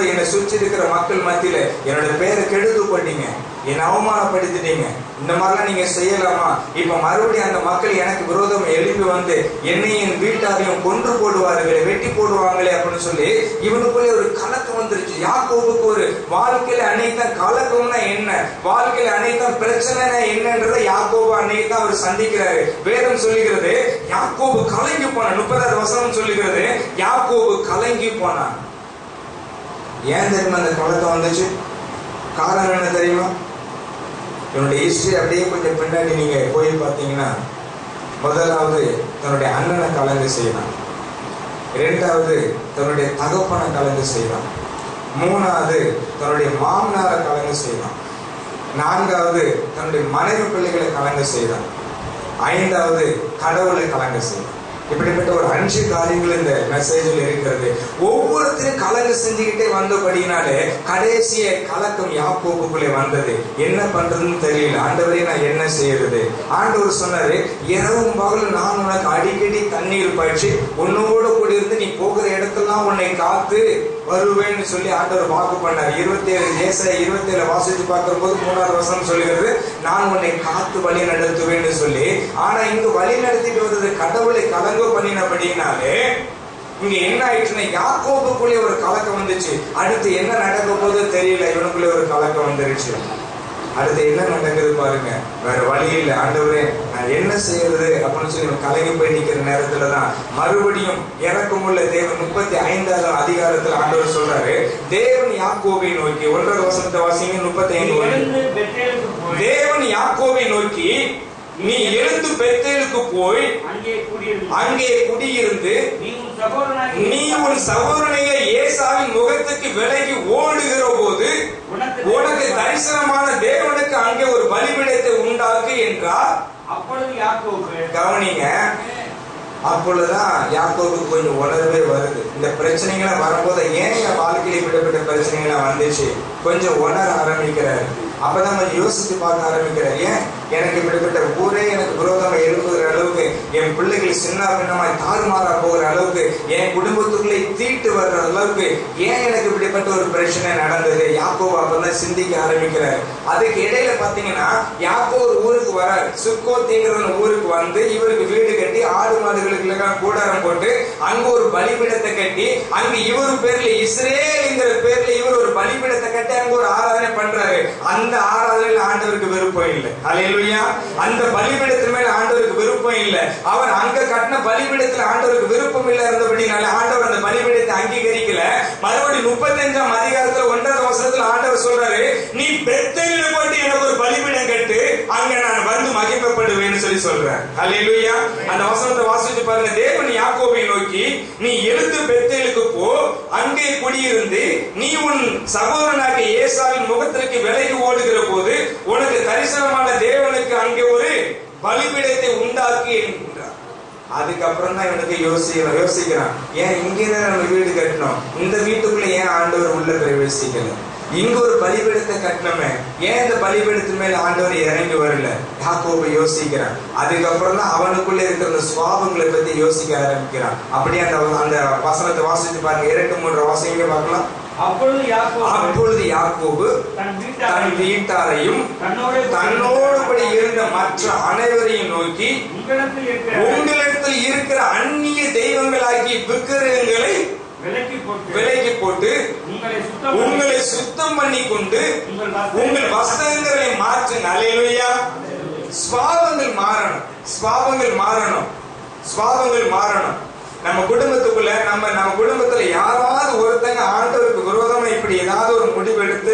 என்னை சுற்றி இருக்கிற மக்கள் மத்தியில என்னோட பேரை கெடுத்து போட்டீங்க, என்னை அவமானப்படுத்திட்டீங்க, இந்த மாதிரிலாம் நீங்க செய்யலாமா? இப்ப மறுபடியும் அந்த மக்கள் எனக்கு விரோதம் எழுப்பி வந்து என்னையும் வீட்டாரையும் கொன்று போடுவார்களே, வெட்டி போடுவாங்களே அப்படின்னு சொல்லி இவனுக்குள்ளே ஒரு கலக்கம் வந்துருச்சு. யாக்கோபுக்கு ஒரு வாழ்க்கையில அன்னைக்குதான் கலக்கம்னா என்ன, வாழ்க்கையில அன்னைக்குதான் பிரச்சனைனா என்னன்றதை யாக்கோபு அன்னைக்குதான் அவர் சந்திக்கிறாரு. வேதம் சொல்லுகிறது யாக்கோபு கலங்கி போனான். 30வது வசனம் சொல்லுகிறது யாக்கோபு கலங்கி போனான். ஏன் தெரியுமா அந்த கலக்கம் வந்துச்சு? காரணம் என்ன தெரியுமா? என்னுடைய ஹிஸ்டரி அப்படியே கொஞ்சம் பின்னாடி நீங்க போய் பார்த்தீங்கன்னா, முதலாவது தன்னுடைய அண்ணனை கலந்து செய்யலாம், 2வது தன்னுடைய தகப்பனை கலந்து செய்யலாம், 3வது தன்னுடைய மாமனாரை கலந்து செய்யலாம், 4வது தன்னுடைய மனைவி பிள்ளைகளை கலந்து செய்யலாம், 5வது கடவுளை கலங்க செய்யலாம். இப்படிப்பட்ட ஒரு 5 காரியங்கள் இந்த மெசேஜில் இருக்கிறது. ஒவ்வொருத்தரும் கலங்க செஞ்சுக்கிட்டே வந்தபடினாலே கடைசிய கலக்கம் யாக்கோபுக்குள்ளே வந்தது. என்ன பண்றதுன்னு தெரியல. ஆண்டவரே நான் என்ன செய்யறது? ஆண்டவர் சொன்னாரு, இரவும் பகலும் நான் உனக்கு அடிக்கடி தண்ணீர் பாய்ச்சி உன்னோட கூட இருந்து நீ போகிற இடத்தெல்லாம் உன்னை காத்து வருவேன்னு சொல்லி ஆண்டவர் வாக்கு பண்ணார். 27 வாசித்து பார்க்கிற போது 3வது வசனம் சொல்லுகிறது, நான் உன்னை காத்து வழி நடத்துவேன்னு சொல்லி. ஆனா இங்கு வழி நடத்திட்டு வந்தது கடவுளை கலங்க பண்ணினபடினாலே இங்க என்ன ஆயிடுச்சுன்னா யாக்கோபுக்குள்ளே ஒரு கலக்கம் வந்துச்சு. அடுத்து என்ன நடக்க போது தெரியல, இவனுக்குள்ளே ஒரு கலக்கம் வந்துருச்சு. அடுத்து என்ன நடக்குது பாருங்க. வேற வழி இல்லை. ஆண்டவரே நான் என்ன செய்யறது அப்படின்னு சொல்லி கலங்கி போய் நிக்கிற நேரத்துலதான் மறுபடியும் இறக்கமுள்ள தேவன் 35வது அதிகாரத்துல ஆண்டவர் சொல்றாரு, தேவன் யாக்கோபை நோக்கி 1வது வசனத்தை வாசிங்க. 35 தேவன் யாக்கோபை நோக்கி, நீ எழுந்து பெத்தேலுக்கு போய் அங்கே குடியிருந்து நீ உன் சகோதரனைய ஏசாவின் முகத்துக்கு விலகி ஓடுகிற போது உனக்கு தரிசனமான தேவனுக்கு அங்கே ஒரு பலிபீடத்தை உண்டாக்கு என்றார். அப்பொழுது யாக்கோபு, கவனிங்க, அப்பொழுதுதான் யாக்கோபுக்கு கொஞ்சம் உணர்வே வருது. இந்த பிரச்சனைகளை வரும்போது ஏன் என் வாழ்க்கையில் இப்படிப்பட்ட பிரச்சனைகளை வந்துச்சு கொஞ்சம் உணர ஆரம்பிக்கிறாரு. அப்பதான் கொஞ்சம் யோசித்து பார்க்க ஆரம்பிக்கிறார். ஏன் எனக்கு இப்படிப்பட்ட ஊரே எனக்கு விரோதமா எழுப்புகிற அளவுக்கு, என் பிள்ளைகள் சின்ன பின்னமாய் தாறுமாறா போகிற அளவுக்கு, என் குடும்பத்துக்குள்ளே தீட்டு வர்ற அளவுக்கு ஏன் எனக்கு இப்படிப்பட்ட ஒரு பிரச்சனை நடந்தது? யாக்கோபு அப்பதான் சிந்திக்க ஆரம்பிக்கிறார். அதுக்கு இடையில பாத்தீங்கன்னா யாக்கோபு ஊருக்கு வராரு. சுக்கோத்திங்கிற ஊருக்கு வந்து இவருக்கு வீடு கட்டி ஆடு மாடுகளுக்கு எல்லாம் கூடாரம் போட்டு அங்க ஒரு பலிபீடத்தை கட்டி அங்க இவரு பேர்ல இஸ்ரேல்ங்கிற பேர்ல இவர் ஒரு பலிபீடத்தை கட்டி அங்க ஒரு ஆராதனை பண்றாரு. அந்த ஆராதனையில் ஆண்டவருக்கு விருப்பம் இல்லை. அல்லேலூயா. அந்த பலிபீடத்தின் மேல ஆண்டவருக்கு விருப்பம் இல்லை. அவர் அங்க கட்டின பலிபீடத்தில் ஆண்டவருக்கு விருப்பம் இல்லை இருந்தபடினால ஆண்டவர் அந்த பலிபீடத்தை அங்கீகரிக்கல. மறுபடியும் 35ஆம் அதிகாரத்துல 1வது வசனத்துல ஆண்டவர் சொல்றாரு, நீ பெத்தேலில போட்டு எனக்கு ஒரு பலிபீடம் கட்டு, அங்க நான் வந்து மகிமைப்படுவேன்னு சொல்லி சொல்றேன். அல்லேலூயா. அந்த வசனத்தை வாசிச்சு பாருங்க. தேவன் யாக்கோபை நோக்கி, நீ எழுந்து பெத்தேலுக்கு போ, அங்கே குடியிருந்து நீ உன் சகோதரனாகிய ஏசாவின் முகத்திற்கு விலகி ஓடுகிற போது உனக்கு தரிசனமான தேவனுக்கு அங்கே ஒரு பலிபீடத்தை உண்டாக்கி என்கிறார். அதுக்கப்புறம் தான் இவனுக்கு யோசிக்கிறான், ஏன் இங்கேதான் நம்ம வீடு கட்டணும், இந்த வீட்டுக்குள்ள ஏன் ஆண்டவர் உள்ள பிரவேசிக்கல, இங்க ஒரு பலிபீடத்தை கட்டணுமே, ஏன் இந்த பலிபீடத்து மேல ஆண்டவர் இறங்கி வரல, யாக்கோபு யோசிக்கிறான். அதுக்கப்புறம் தான் அவனுக்குள்ள இருக்கிற அந்த சுவாபங்களை பத்தி யோசிக்க ஆரம்பிக்கிறான். அப்படியே அந்த வசனத்தை வாசிச்சு பாருங்க, 2-3 வாசிங்க பார்க்கலாம். அப்பொழுது யாக்கோபு தன் வீட்டாரையும் தன்னோடு இருந்த மற்ற அனைவரையும் நோக்கி, உங்களிடத்தில் இருக்கிற அந்நிய தெய்வங்களாகிய விக்கிரகங்களை விலக்கி போட்டு உங்களை சுத்தம் பண்ணி கொண்டு உங்கள் வஸ்திரங்களை மாற்றுங்க. அல்லேலூயா. சுவாபங்கள் மாறணும், சுவாபங்கள் மாறணும், சுவாபங்கள் மாறணும். நம்ம குடும்பத்துக்குள்ள நம்ம குடும்பத்துல யாராவது ஒருத்தங்க ஆண்டவருக்கு விரோதமா இப்படி ஏதாவது ஒரு முடிவு எடுத்து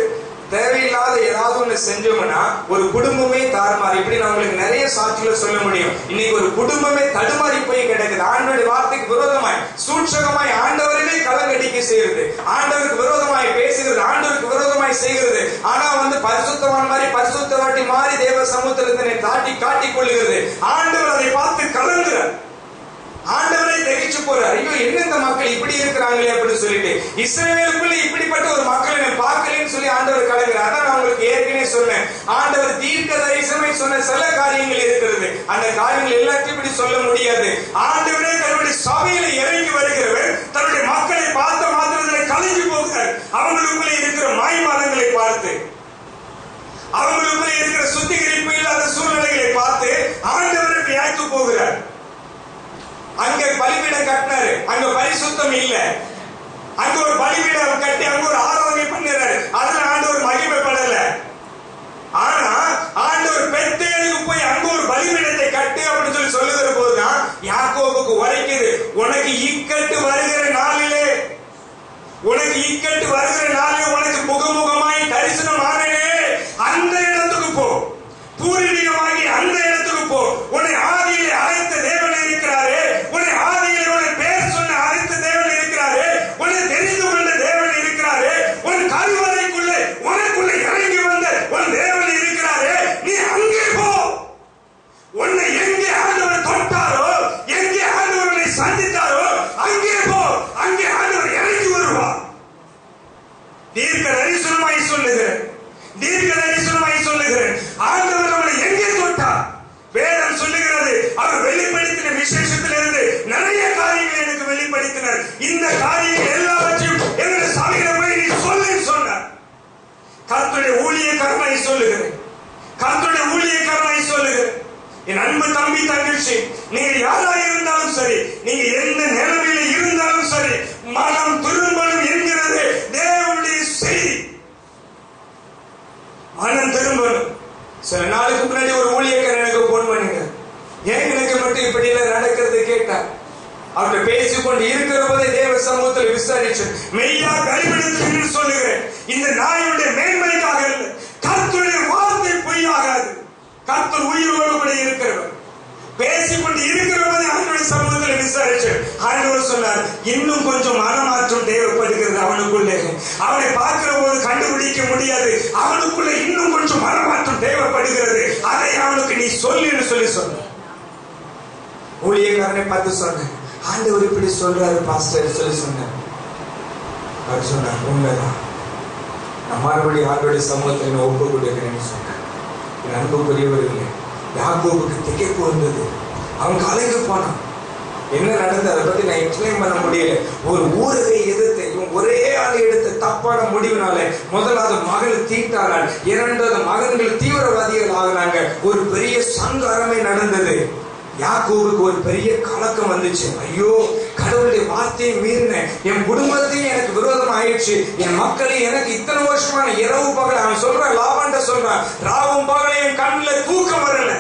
தேவையில்லாத ஏதாவது ஒண்ணு செஞ்சோம்னா ஒரு குடும்பமே தாறுமாறு. இப்படி நான் உங்களுக்கு நிறைய சாட்சிகளை சொல்ல முடியும். இன்னைக்கு ஒரு குடும்பமே தடுமாறி போய் கிடக்குது. ஆண்டவருடைய வார்த்தைக்கு விரோதமாய் சூட்சகமாய் ஆண்டவர்களே கலங்கடிக்க செய்யறது, ஆண்டவருக்கு விரோதமாய் பேசுகிறது, ஆண்டவருக்கு விரோதமாய் செய்கிறது. ஆனா பரிசுத்தவான் மாதிரி பரிசுத்தவாட்டி மாறி தேவ சமுத்திரத்தினை காட்டிக் கொள்ளுகிறது. ஆண்டவர் அதை பார்த்து கலங்குறார். ஆண்டவரை தெரிவிச்சு போறார், ஐயோ என்ன இந்த மக்கள் இப்படி இருக்கிறாங்களே அப்படின்னு சொல்லிட்டு. இஸ்ரவேலுக்குள்ள இப்படிப்பட்ட ஒரு மக்களை நான் பார்க்கலன்னு சொல்லி ஆண்டவர் கலங்குறார். அதான் நான் உங்களுக்கு ஏற்கனவே சொன்னேன், ஆண்டவர் தீர்க்க தரிசனமாய் சொன்ன சில காரியங்கள் இருக்கிறது. அந்த காரியங்கள் எல்லாத்தையும் இப்படி சொல்ல முடியாது. ஆண்டவரே தன்னுடைய சபையில இறங்கி வருகிறவர் தன்னுடைய மக்களை பார்த்த மாத்திரத்தில் கலங்கி போகிறார். அவங்களுக்குள்ள இருக்கிற மாய்மாலங்களை பார்த்து, அவங்களுக்குள்ள இருக்கிற சுத்திகரிப்பு இல்லாத சூழ்நிலைகளை பார்த்து ஆண்டவரை வியாய்த்து போகிறார். அங்க பலிபீடம் கட்டினாரு, அங்க பரிசுத்தம் இல்ல. அங்க ஒரு பலிபீடம் கட்டி அங்க ஒரு ஆராதனை பண்ணினாரு, அதுல ஆண்டவர் மகிமைப்படல. ஆனா ஆண்டவர் பெத்தேலுக்கு போய் அங்க ஒரு பலிபீடத்தை கட்டு அப்படின்னு சொல்லுகிற போதுதான் யாக்கோபுக்கு உரைக்குது, உனக்கு இக்கட்டு வருகிற நாளிலே, உனக்கு இக்கட்டு வருகிற நாளிலே உனக்கு முகமுகமாய் தரிசனம் ஆனே அந்த இடத்துக்கு போ, பூர்வீகமாகி அந்த இடத்துக்கு போ. உன்னை ஆதியிலே அழைத்த தேவன் இருக்கிறாரே, உன்னை ஆதியிலே உன்னை பேர் சொன்ன அழைத்த தேவன் இருக்கிறாரே, உன்னை தெரிந்து கொண்ட தேவன் இருக்கிறாரே, உன் கருவறைக்குள்ளே உனக்குள்ளே இறங்கி வந்த உன் தேவன் இருக்கிறாரே, நீ அங்கே போ. உன்னை எங்கே ஆண்டவர் தொட்டாரோ, எங்கே ஆண்டவர் உன்னை சந்தித்தாரோ அங்கே போ. அங்கே ஆண்டவர் இறங்கி வருவார். தீர்க்க தரிசனமாய் சொல்லுகிறேன், தீர்க்க தரிசனமாய் சொல்லுகிறேன். ஆண்டவர் அவனை எங்கே தொட்டார்? வேதம் சொல்லுகிறது, அவர் வெளிப்படுத்தின விசேஷத்திலிருந்து நிறைய காரியங்களை எனக்கு வெளிப்படுத்தினார். இந்த காரியங்கள் எல்லாவற்றையும் என்னுடைய சபையில போய் நீ சொல்லுன்னு சொன்னார். கர்த்தருடைய ஊழியக்காரனாய் சொல்லுகிறேன், கர்த்தருடைய ஊழியக்காரனாய் சொல்லுகிறேன். என் அன்பு தம்பி தங்கச்சி, நீங்க யாரா இருந்தாலும் சரி, நீங்க எந்த நிலைமையில இருந்தாலும் சரி, மனம் திரும்பணும் என்கிறது தேவனுடைய செய்தி. மனம் திரும்பணும். சில நாளுக்கு முன்னாடி ஒரு ஊழியக்காரர் எனக்கு போன் பண்ணுங்க, ஏன் எனக்கு மட்டும் இப்படி எல்லாம் நடக்கிறது கேட்டார். அவர்கிட்ட பேசிக்கொண்டு இருக்கிற போதே தேவ சமூகத்தில் விசாரிச்சு மெய்யா கழிவெடுத்து சொல்லுகிறேன், இந்த நாயுடைய மேன்மைக்காக இல்லை, கர்த்தருடைய வார்த்தை பொய்யாகாது. கர்த்தர் உயிரோடு கூட இருக்கிறவர். பேசிக்கொண்டு இருக்கிற போதே அவனுடைய சமூகத்தில் விசாரிச்சு ஆண்டவர் சொன்னார், இன்னும் கொஞ்சம் மனமாற்றம் தேவைப்படுகிறது அவனுக்குள்ளே. அவனை பார்க்கிற போது கண்டுபிடிக்க முடியாது, அவனுக்குள்ள இன்னும் கொஞ்சம் மனமாற்றம் தேவைப்படுகிறது, அதை அவனுக்கு நீ சொல்லுன்னு சொல்லி சொன்ன. ஊழியக்காரனை பார்த்து சொன்ன, ஆண்டவர் இப்படி சொல்றாரு பாஸ்டர் சொல்லி சொன்ன. அவர் சொன்னார், உண்மைதான், நான் மறுபடியும் ஆண்டோடைய சமூகத்தில் ஒப்பு கொடுக்கிறேன்னு சொன்னார். என் அன்புக்குரியவர்களே, யாக்கோபுக்கு திகைப்பு வந்தது. அவன் கலங்கி போனான். என்ன நடந்தது அதை பத்தி நான் எக்ஸ்பிளைன் பண்ண முடியல. ஒரு ஊரகை எதிர்த்து இவன் ஒரே ஆள் எடுத்த தப்பான முடிவினால முதலாவது மகள் தீட்டானால், இரண்டாவது மகன்கள் தீவிரவாதிகள் ஆகினாங்க. ஒரு பெரிய சங்காரமே நடந்தது. யாக்கோபுக்கு ஒரு பெரிய கலக்கம் வந்துச்சு. ஐயோ, கடவுளுடைய வார்த்தையை மீறினேன், என் குடும்பத்தையும் எனக்கு விரோதம் ஆயிடுச்சு, என் மக்களையும் எனக்கு இத்தனை வருஷமான இரவு பகல். அவன் சொல்றான், லாபாண்ட சொல்றான், ராவும் பகலையும் என் கண்ணுல தூக்கம் வரல.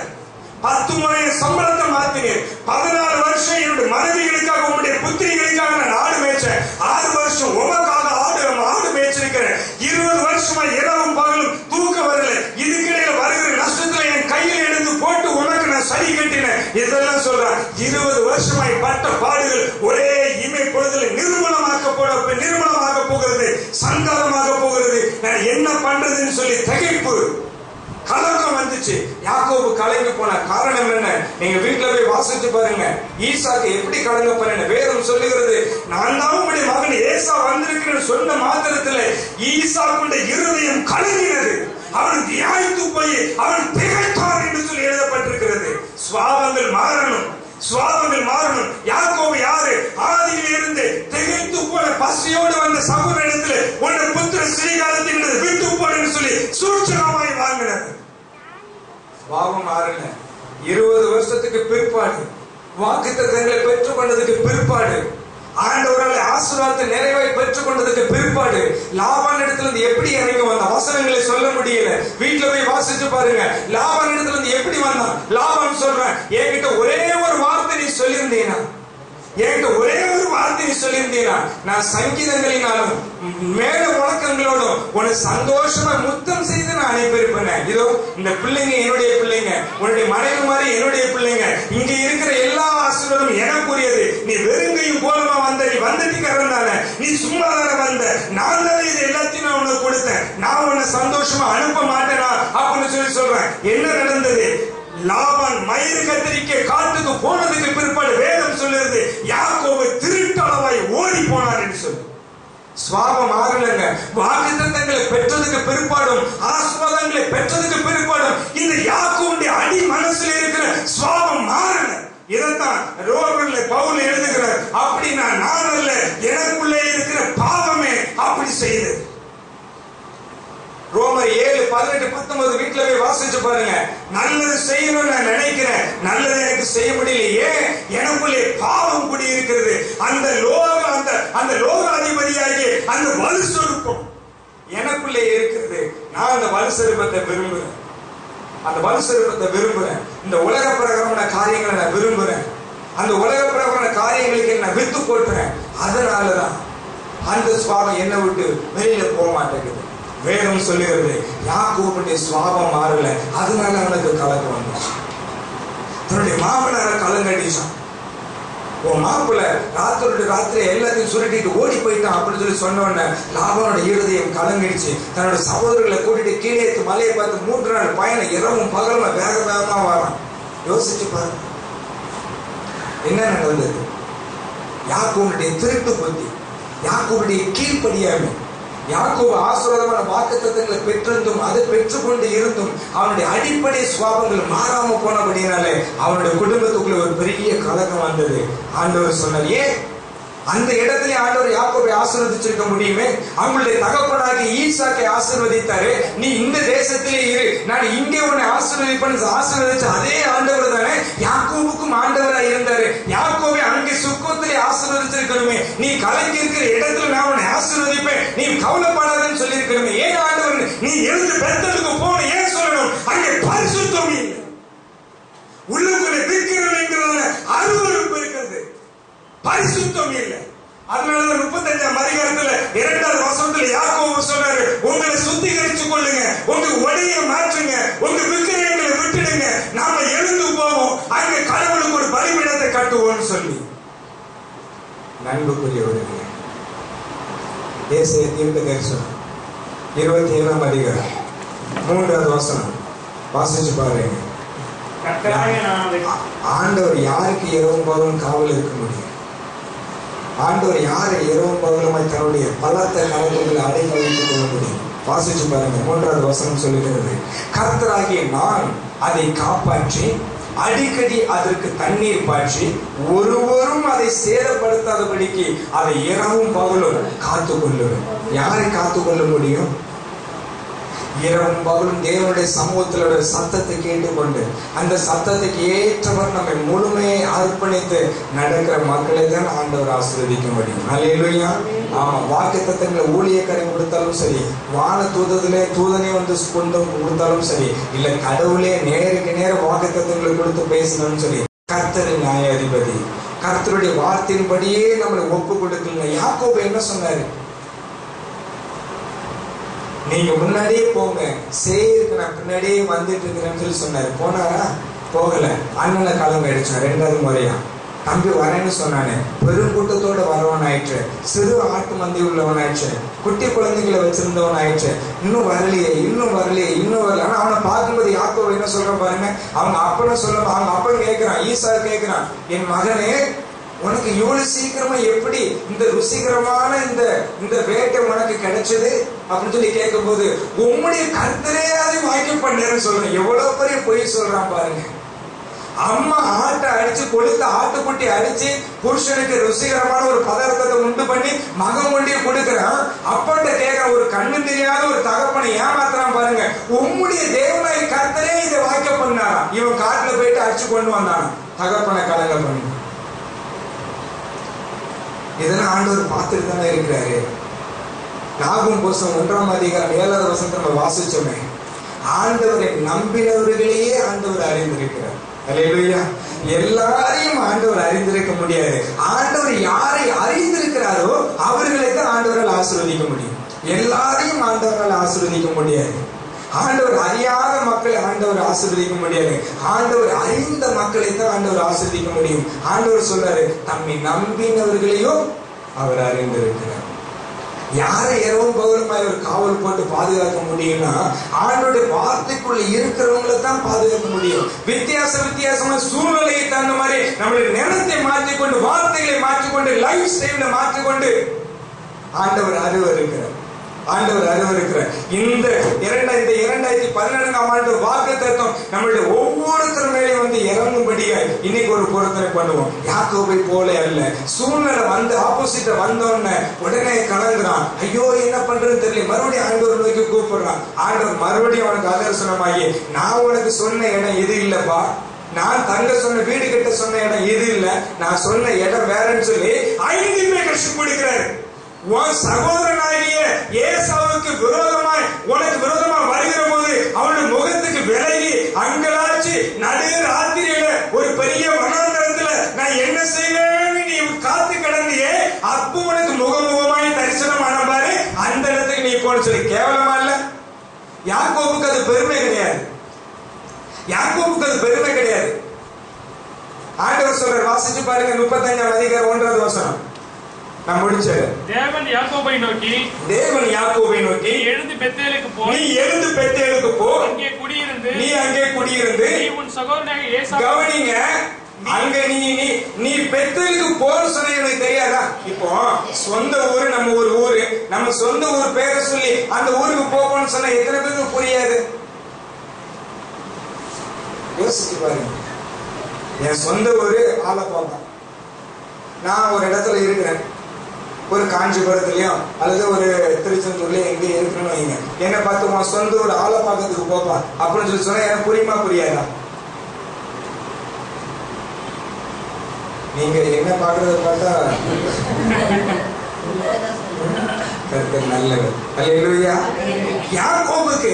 10 முறை சம்பளத்தை மாத்தினேன். 14 வருஷம் என்னுடைய மனைவிகளுக்காக உங்களுடைய புத்திரிகளுக்காக நான் ஆடு மேய்ச்சேன். 6 வருஷம் உமக்காக ஆடு மேய்ச்சிருக்கிறேன். 20 வருஷமா இரவும் பகலும் தூக்கம் வரல. இதுக்கிடையில வருகிற நஷ்டத்துல என் கையில எடுத்து போட்டு உனக்கு நான் சரி கட்டினேன். இதெல்லாம் சொல்றேன். 20 வருஷமாய் பட்ட பாடுகள் ஒரே இமை பொழுதுல நிர்மூலமாக போகிறது, சங்காரமாக போகிறது. நான் என்ன பண்றதுன்னு சொல்லி திகைப்பு. கலக்கம் வந்துச்சு. யாக்கோபு கலங்கி போன காரணம் என்ன? நீங்க வீட்டுல போய் வாசிச்சு பாருங்க. ஈசாக்கு எப்படி கலங்க பண்ண வேதம் சொல்லுகிறது. நான் தான் உங்களுடைய மகன் ஏசா வந்திருக்கிறேன் சொன்ன மாத்திரத்துல ஈசாக்குடைய இருதயம் கலங்கினது. அவன் வியாய்த்து போய் அவன் திகைத்தான் என்று சொல்லி எழுதப்பட்டிருக்கிறது. சுவாபங்கள் மாறணும், சுவாபங்கள் மாறணும். யாக்கோபு யாரு? ஆதியில் இருந்து திகைத்து போன பசியோடு வந்த சகோதரனிடத்தில் உன்னை புத்திர ஸ்ரீகாலத்தின் விட்டு போடுன்னு சொல்லி சூழ்ச்சிகரமாய் வாங்கினார். சுவாபம் மாறல. 20 வருஷத்துக்கு பிற்பாடு வாக்குத்தத்தங்களை பெற்றுக் கொண்டதுக்கு பிற்பாடு ஆண்டவரால் ஆசீர்வாதத்தை நிறைவாய் பெற்றுக் கொண்டதுக்கு பிற்பாடு லாபான் இடத்துல இருந்து எப்படி இறங்கி வந்த வசனங்களை சொல்ல முடியல. வீட்டுல போய் வாசிச்சு பாருங்க. லாபான் இடத்துல இருந்து எப்படி வந்தான்? லாபான் சொல்றேன், என்கிட்ட ஒரே ஒரு வார்த்தை நீ சொல்லியிருந்தீனா, என்கிட்ட ஒரே ஒரு வார்த்தை நீ சொல்லியிருந்தீனா, நான் சங்கீதங்களினாலும் மேல வழக்கங்களோடும் உன்னை சந்தோஷமா முத்தம் செய்து நான் அனுப்பியிருப்பேன். இதோ இந்த பிள்ளைங்க என்னுடைய பிள்ளைங்க, உன்னுடைய மனைவி மாதிரி என்னுடைய பிள்ளைங்க, இங்க இருக்கிற எல்லா ஆசீர்வாதமும் எனக்குரியது. நீ வெறுங்கையும் போலமா வந்த, நீ வந்துட்டு தானே, நீ சும்மா தானே வந்த, நான் தானே இது எல்லாத்தையும் நான் உனக்கு கொடுத்தேன், நான் உன்னை சந்தோஷமா அனுப்ப மாட்டேனா அப்படின்னு சொல்லி சொல்றேன். என்ன நடந்தது? லாபான் மயிறு கத்திரிக்க காட்டுக்கு போனதுக்கு பிற்பாடு வேதம் சொல்லுறது யாக்கோபு திருட்டளவாய் ஓடி போனார் என்று சொல்லு. சுவாபம் மாறலங்க. வாக்குத்தத்தங்களை பெற்றதுக்கு பிற்பாடும் ஆசீர்வாதங்களை பெற்றதுக்கு பிற்பாடும் இந்த யாக்கோபுடைய அடி மனசுல இருக்கிற சுவாபம் மாறல. இதைத்தான் ரோமர்ல பவுல் எழுதுகிறார். அப்படி நான் அல்ல, எனக்குள்ளே இருக்கிற பாவமே அப்படி செய்து. ரோமர் 7:18-19 வீட்டுல போய் வாசிச்சு பாருங்க. நல்லது செய்யணும்னு நான் நினைக்கிறேன், நல்லது எனக்கு செய்ய முடியலையே, எனக்குள்ளே பாவம் குடி இருக்கிறது. அந்த லோகாதிபதியாகிய அந்த வலு சொருப்பம் எனக்குள்ளே இருக்கிறது. நான் அந்த வலு சொருப்பத்தை விரும்புறேன், அந்த வலு சொருப்பத்தை விரும்புறேன். இந்த உலக பிரகாரமான காரியங்களை நான் விரும்புறேன், அந்த உலக பிரகாரமான காரியங்களுக்கு நான் வித்து போட்டுறேன். அதனாலதான் அந்த சுவாபம் என்னை விட்டு வெளியில போக மாட்டேங்குது. வேதம் சொல்லுகிறது யாக்கோபுடைய சுவாபம் மாறல, அதனால அவனுக்கு கலக்கம் வந்துச்சு. தன்னுடைய மாமனார கலங்கடிச்சான். உன் மாப்பிள்ள ராத்திரி எல்லாத்தையும் சுருட்டிட்டு ஓடி போயிட்டான் அப்படின்னு சொல்லி சொன்ன உடனே லாபானோட இருதயம் கலங்கடிச்சு தன்னோட சகோதரர்களை கூட்டிட்டு கீழே மலையை பார்த்து 3 நாள் பயணம் இரவும் பகலுமா வேக வேகமா வரான். யோசிச்சு பாரு என்ன நடந்தது. யாக்கோபுடைய திருட்டு புத்தி, யாக்கோபுடைய கீழ்ப்படியாமை, யாக்கோபு ஆசீர்வாதமான வாக்குத்தத்தங்களை பெற்றிருந்தும் அதை பெற்றுக்கொண்டு இருந்தும் அவனுடைய அடிப்படை சுவாபங்கள் மாறாம போனபடினாலே அவனுடைய குடும்பத்துக்குள்ள ஒரு பெரிய கலக்கம் வந்தது. ஆண்டவர் சொன்னார், ஏன் அந்த இடத்துல ஆண்டவர் யாக்கோபை ஆசீர்வதிச்சிருக்க முடியுமே? அவங்களுடைய தகப்பனாகி ஈசாக்கை ஆசீர்வதித்தாரு. நீ இந்த தேசத்திலே இரு, நான் இங்கே உன்னை ஆசீர்வதிப்பேன்னு ஆசீர்வதிச்ச அதே ஆண்டவர் தானே யாக்கோபுக்கும் ஆண்டவரா இருந்தாரு. யாக்கோபை அங்கே சுக்கத்திலே ஆசீர்வதிச்சிருக்கணுமே, நீ கலங்கி இருக்கிற இடத்துல நான் உன்னை ஆசீர்வதிப்பேன், நீ கவலைப்படாதன்னு சொல்லி இருக்கணுமே. ஏன் ஆண்டவர் நீ எழுந்து பெத்தலுக்கு போன ஏன் சொல்லணும்? அங்கே பரிசுத்தம் இல்லை, உள்ளுக்குள்ளே விற்கிறோம் என்கிறதால அருவருப்பு இருக்கிறது, பரிசுத்தம் இல்லை. அதனாலதான் 35ஆம் அதிகாரத்துல 2வது வசனத்துல யாக்கோபு சொல்றாரு, உங்களை சுத்திகரிச்சுக் கொள்ளுங்க, உங்க உடைய மாற்றுங்க, உங்க விக்கிரகங்களை விட்டுடுங்க, நாம எழுந்து போவோம், அங்க கடவுளுக்கு ஒரு பலிபீடத்தை கட்டுவோம்னு சொல்லி. நண்புக்குரியவர்களே, ஏசாயா தீர்க்கதரிசனம் 27ஆம் அதிகாரம் 3வது வசனம் வாசிச்சு பாருங்க. ஆண்டவர் யாருக்கு இரவும் பகலும் காவல் இருக்க முடியும்? ஆண்டவர் யாரை இரவும் பகலுமாய் தன்னுடைய பலத்த கரங்களை அடக்கி வைத்துக் கொள்ள முடியும்? வாசிச்சு பாருங்க. 3வது வசனம் சொல்லுகிறது, கர்த்தராகிய நான் அதை காப்பாற்றி அடிக்கடி அதற்கு தண்ணீர் பாய்ச்சி ஒருவரும் அதை சேதப்படுத்தாதபடிக்கு அதை இரவும் பகலும் காத்துக் கொள்ளுவேன். யாரை காத்துக்கொள்ள முடியும்? இரவும் பகலும் தேவனுடைய சமூகத்திலோட சத்தத்தை கேட்டுக்கொண்டு அந்த சத்தத்துக்கு ஏற்றவர் நம்மை முழுமையை அர்ப்பணித்து நடக்கிற மக்களை தான் ஆண்டவர் ஆசீர்வதிக்க முடியும். அல்லேலூயா. ஆமா, வாக்குத்தத்தங்களை ஊழியக்காரை கொடுத்தாலும் சரி, வான தூதனே வந்து கொண்டு கொடுத்தாலும் சரி, இல்ல கடவுளே நேருக்கு நேர வாக்குத்தத்தங்களை கொடுத்து பேசணும்னு சொல்லி கர்த்தர் நியாயாதிபதி, கர்த்தருடைய வார்த்தையின்படியே நம்மளை ஒப்பு கொடுக்கல. யாக்கோபு என்ன சொன்னாரு? நீங்க முன்னாடியே போங்க, சேருக்கு நான் பின்னாடியே வந்துட்டு இருக்கிறேன்னு சொல்லி சொன்னாரு. போனாரா? போகல. அண்ணனை கலங்க அடிச்சான் 2வது முறையா. தம்பி வரேன்னு சொன்னானே, பெருங்கூட்டத்தோட வரவன் ஆயிடுச்சு, சிறு ஆட்டு மந்தை உள்ளவன் ஆயிடுச்சு, குட்டி குழந்தைகளை வச்சிருந்தவன் ஆயிடுச்சு, இன்னும் வரலையே இன்னும் வரலையே இன்னும் வரல. ஆனா அவனை பார்க்கும்போது யாக்கோபு என்ன சொல்றான் பாருங்க, அவங்க அப்பனை சொல்ல, அவங்க அப்பன் கேட்கிறான், ஈசா கேட்கிறான், என் மகனே உனக்கு இவ்வளவு சீக்கிரமா எப்படி இந்த ருசிகரமான இந்த வேட்டை உனக்கு கிடைச்சது அப்படின்னு சொல்லி கேட்கும் போது, உம்முடைய கர்த்தரே அதை வாக்கியம் பண்ணேன்னு சொல்றேன். எவ்வளவு பெரிய பொய் சொல்றான் பாருங்க. அம்மா ஆட்டை அடிச்சு கொடுத்த ஆட்டுக்குட்டி அடிச்சு புருஷனுக்கு ருசிகரமான ஒரு பதார்த்தத்தை உண்டு பண்ணி மகன் கொண்டே கொடுக்கிறான். அப்பட்ட கேட்கிற ஒரு கண்ணு தெரியாத ஒரு தகப்பனை ஏமாத்துறான் பாருங்க. உம்முடைய தேவனாய் கர்த்தரே இதை வாக்கியம் பண்ணாராம். இவன் காட்டுல போயிட்டு அடிச்சு கொண்டு வந்தான் தகப்பனை கலங்க பண்ணி. இதெல்லாம் ஆண்டவர் பார்த்துட்டு தானே இருக்கிறாரு. நாகும் புஸ்தகம் 1ஆம் அதிகாரம் 7வது வசனத்தை நம்ம வாசிச்சோமே, ஆண்டவரை நம்பினவர்களையே ஆண்டவர் அறிந்திருக்கிறார். அல்லேலூயா. எல்லாரையும் ஆண்டவர் அறிந்திருக்க முடியாது. ஆண்டவர் யாரை அறிந்திருக்கிறாரோ அவர்களை தான் ஆண்டவரால் ஆசீர்வதிக்க முடியும். எல்லாரையும் ஆண்டவரால் ஆசீர்வதிக்க முடியாது. ஆண்டவர் அறியாத மக்களை ஆண்டவர் ஆசீர்வதிக்க முடியாது. ஆண்டவர் அறிந்த மக்களை தான் ஆண்டவர் ஆசீர்வதிக்க முடியும். ஆண்டவர் சொல்றாரு, தம்மை நம்பினவர்களையும் அவர் அறிந்திருக்கிறார். யாரை இரவும் பகலுமாய் ஒரு காவல் போட்டு பாதுகாக்க முடியும்னா ஆண்டோட வார்த்தைக்குள்ள இருக்கிறவங்களை தான் பாதுகாக்க முடியும். வித்தியாசமான சூழ்நிலையை தகுந்த மாதிரி நம்மளுடைய நேரத்தை மாற்றிக்கொண்டு, வார்த்தைகளை மாற்றிக்கொண்டு, லைஃப் ஸ்டைல மாற்றிக்கொண்டு ஆண்டவர் அறிவருக்கிறார். ஆண்டவர் அறிவருக்கிறார். இந்த 2014ஆம் ஆண்டு வாக்குத்தத்தம் நம்மளுடைய ஒவ்வொருத்தர் மேலேயும் வந்து இறங்கும்படியாய் இன்னைக்கு ஒரு பொருத்தனை பண்ணுவோம். யாக்கோபை போல அல்ல. சூழ்நிலை வந்து ஆப்போசிட்ட வந்தோன்னு உடனே கலங்குறான். ஐயோ என்ன பண்றதுன்னு தெரியல. மறுபடியும் ஆண்டவர் நோக்கி கூப்பிடுறான். ஆண்டவர் மறுபடியும் அவனுக்கு ஆலோசனமாகி, நான் உனக்கு சொன்ன இடம் இது இல்லப்பா, நான் தங்க சொன்ன வீடு கட்ட சொன்ன இடம் இது இல்ல, நான் சொன்ன இடம் வேறன்னு சொல்லி 5 கஷ்டம் கொடுக்கிறாரு. உன் சகோதரனாகிய ஏசாவுக்கு விரோதமாய் உனக்கு விரோதமா வருகிற போது அவனுடைய முகத்துக்கு விலகி அங்கலாச்சு நடு ராத்திரியில ஒரு பெரிய வனாந்தரத்துல நான் என்ன செய்வேன்னு நீ காத்து கிடந்தியே, அப்போ உனக்கு முகமுகமாய் தரிசனம் ஆன பாரு, அந்த இடத்துக்கு நீ போன சொல்லி கேவலமா இல்ல? யாக்கோபுக்கு அது பெருமை கிடையாது. யாக்கோபுக்கு அது பெருமை கிடையாது. ஆண்டவர் சொல்றார், வாசிச்சு பாருங்க 35ஆம் அதிகாரம் 1வது வசனம். நான் முடிச்சது. தேவன் யாக்கோபை நோக்கி எழுந்து பெத்தேலுக்கு போ, அங்கே குடியிருந்து நீ உன் சகோதரனாகிய ஏசாவு, கவனிங்க, அங்க நீ பெத்தேலுக்கு போன்னு சொன்ன எனக்கு தெரியாதா? இப்போ சொந்த ஊரு, நம்ம ஒரு ஊரு, நம்ம சொந்த ஊர் பேரை சொல்லி அந்த ஊருக்கு போகணும்னு சொன்னா எத்தனை பேருக்கு புரியாது? யோசிச்சு பாருங்க. என் சொந்த ஊரு ஆலப்பாக்கம். நான் ஒரு இடத்துல இருக்கிறேன், ஒரு காஞ்சிபுரத்துலயும் அல்லது ஒரு திருச்செந்தூர்லயும் எங்க இருக்கணும்னு வைங்க. என்ன பார்த்து உன் சொந்த ஒரு ஆலப்பாக்கத்துக்கு போப்பா அப்படின்னு சொல்லி சொன்னா எனக்கு புரியுமா புரியாதா? நீங்க என்ன பாக்குறத பார்த்தா கர்த்தர் நல்லவர். அல்லேலூயா. யாக்கோபுக்கு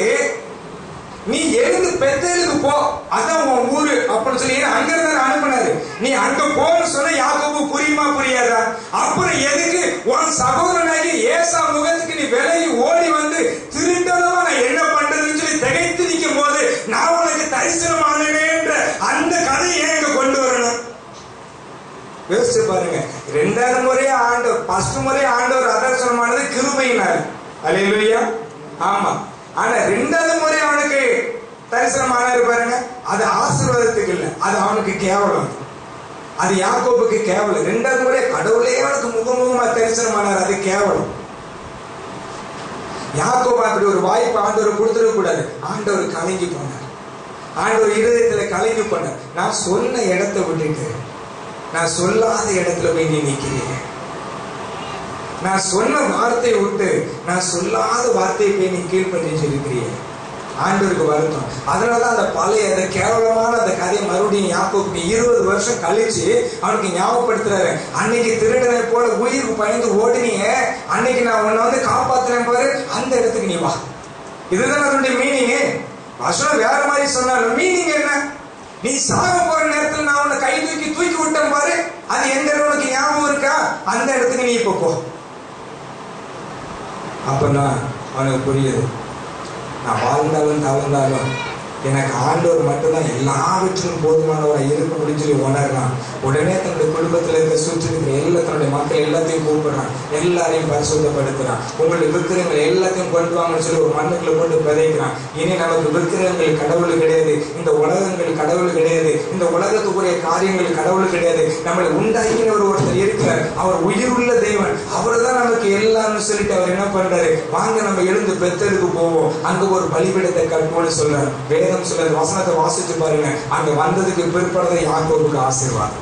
நீ எழுந்து பெத்தேலுக்கு போ, அதான் உன் ஊரு அப்படின்னு சொல்லி அங்க இருந்தா அனுப்பினாரு. நீ அங்க போன்னு சொன்ன யாக்கோபு புரியுமா புரியாதா? அப்புறம் எதுக்கு உன் சகோதரனாகி ஏசா முகத்துக்கு நீ விலகி ஓடி வந்து திருண்டனமா நான் என்ன பண்றதுன்னு சொல்லி திகைத்து நிற்கும் போது நான் உனக்கு தரிசனம் ஆனேன்ற அந்த கதையை ஏன் இங்க கொண்டு வரணும்? யோசிச்சு பாருங்க. 2வது முறையா ஆண்டவர், ஃபர்ஸ்ட் முறை ஆண்டவர் அதர்சனமானது கிருபையினார். அல்லேலூயா. ஆமா. ஆனா 2வது முறை அவனுக்கு தரிசனம் ஆனாரு பாருங்க, அது ஆசீர்வாதத்துக்கு இல்ல, அது அவனுக்கு கேவலம். அது யாக்கோபுக்கு கேவலம். 2வது முறை கடவுளே அவனுக்கு முகமுகமா தரிசனம் ஆனார், அது கேவலம். யாக்கோபு அப்படி ஒரு வாய்ப்பு ஆண்டவர் கொடுத்துட கூடாது. ஆண்டவர் கலங்கி போனார். ஆண்டவர் இருதயத்துல கலங்கி போனார். நான் சொன்ன இடத்தை விட்டுட்டு நான் சொல்லாத இடத்துல போய் நீ நிக்கிறீங்க. நான் சொன்ன வார்த்தையை விட்டு நான் சொல்லாத வார்த்தையை போய் நீ கீழ்பற்றி இருக்கிறீங்க. ஆண்டவருக்கு வருத்தம். அதனாலதான் அந்த பழைய அந்த கேவலமான அந்த கதையை மறுபடியும் யாக்கோபுக்கு 20 வருஷம் கழிச்சு அவனுக்கு ஞாபகப்படுத்துறாரு. அன்னைக்கு திருடனை போல உயிருக்கு பயந்து ஓடினீங்க, அன்னைக்கு நான் உன்னை வந்து காப்பாத்தினேன் பாரு, அந்த இடத்துக்கு நீ வா. இதுதான் அதனுடைய மீனிங். வசனம் வேற மாதிரி சொன்னாலும் மீனிங் என்ன? நீ சாக போற நேரத்தில் நான் உன்னை கை தூக்கி விட்டேன் பாரு, அது எந்த இடம் உனக்கு ஞாபகம் இருக்கா? அந்த இடத்துக்கு நீ இப்ப போ. அப்பனா அவனுக்கு புரியுது, நான் வாழ்ந்தாலும் தவழ்ந்தாலும் எனக்கு ஆண்டவர் மட்டும்தான் எல்லாவற்றிலும் போதுமானவராக இருக்க முடியும் சொல்லி உணர்றான். உடனே தன்னுடைய குடும்பத்தில் இருக்க சுற்றி இருக்கிற தன்னுடைய மக்கள் எல்லாத்தையும் கூப்பிடுறான், எல்லாரையும் பரிசுத்தப்படுத்துறான். உங்களுடைய விக்கிரகங்களை எல்லாத்தையும் கொண்டு வாங்கன்னு சொல்லி ஒரு மண்ணுக்குள்ள கொண்டு விதைக்கிறான். இனி நமக்கு விக்கிரகங்கள் கடவுள் கிடையாது, இந்த உலகங்கள் கடவுள் கிடையாது, இந்த உலகத்துக்குரிய காரியங்கள் கடவுள் கிடையாது. நம்மளை உண்டாக்கினவர் ஒருத்தர் இருக்கிறார், அவர் உயிருள்ள தெய்வன், அவர் தான் நமக்கு எல்லாரும் சொல்லிட்டு அவர் என்ன பண்றாரு, வாங்க நம்ம எழுந்து பெத்தலுக்கு போவோம், அங்க ஒரு பலிபீடத்தை கட்டுவோம்னு சொல்றாரு. வேதம் சொல்ற வசனத்தை வாசிச்சு பாருங்க. அங்க வந்ததுக்கு பிற்பாடு யாக்கோபுக்கு ஆசீர்வாதம்.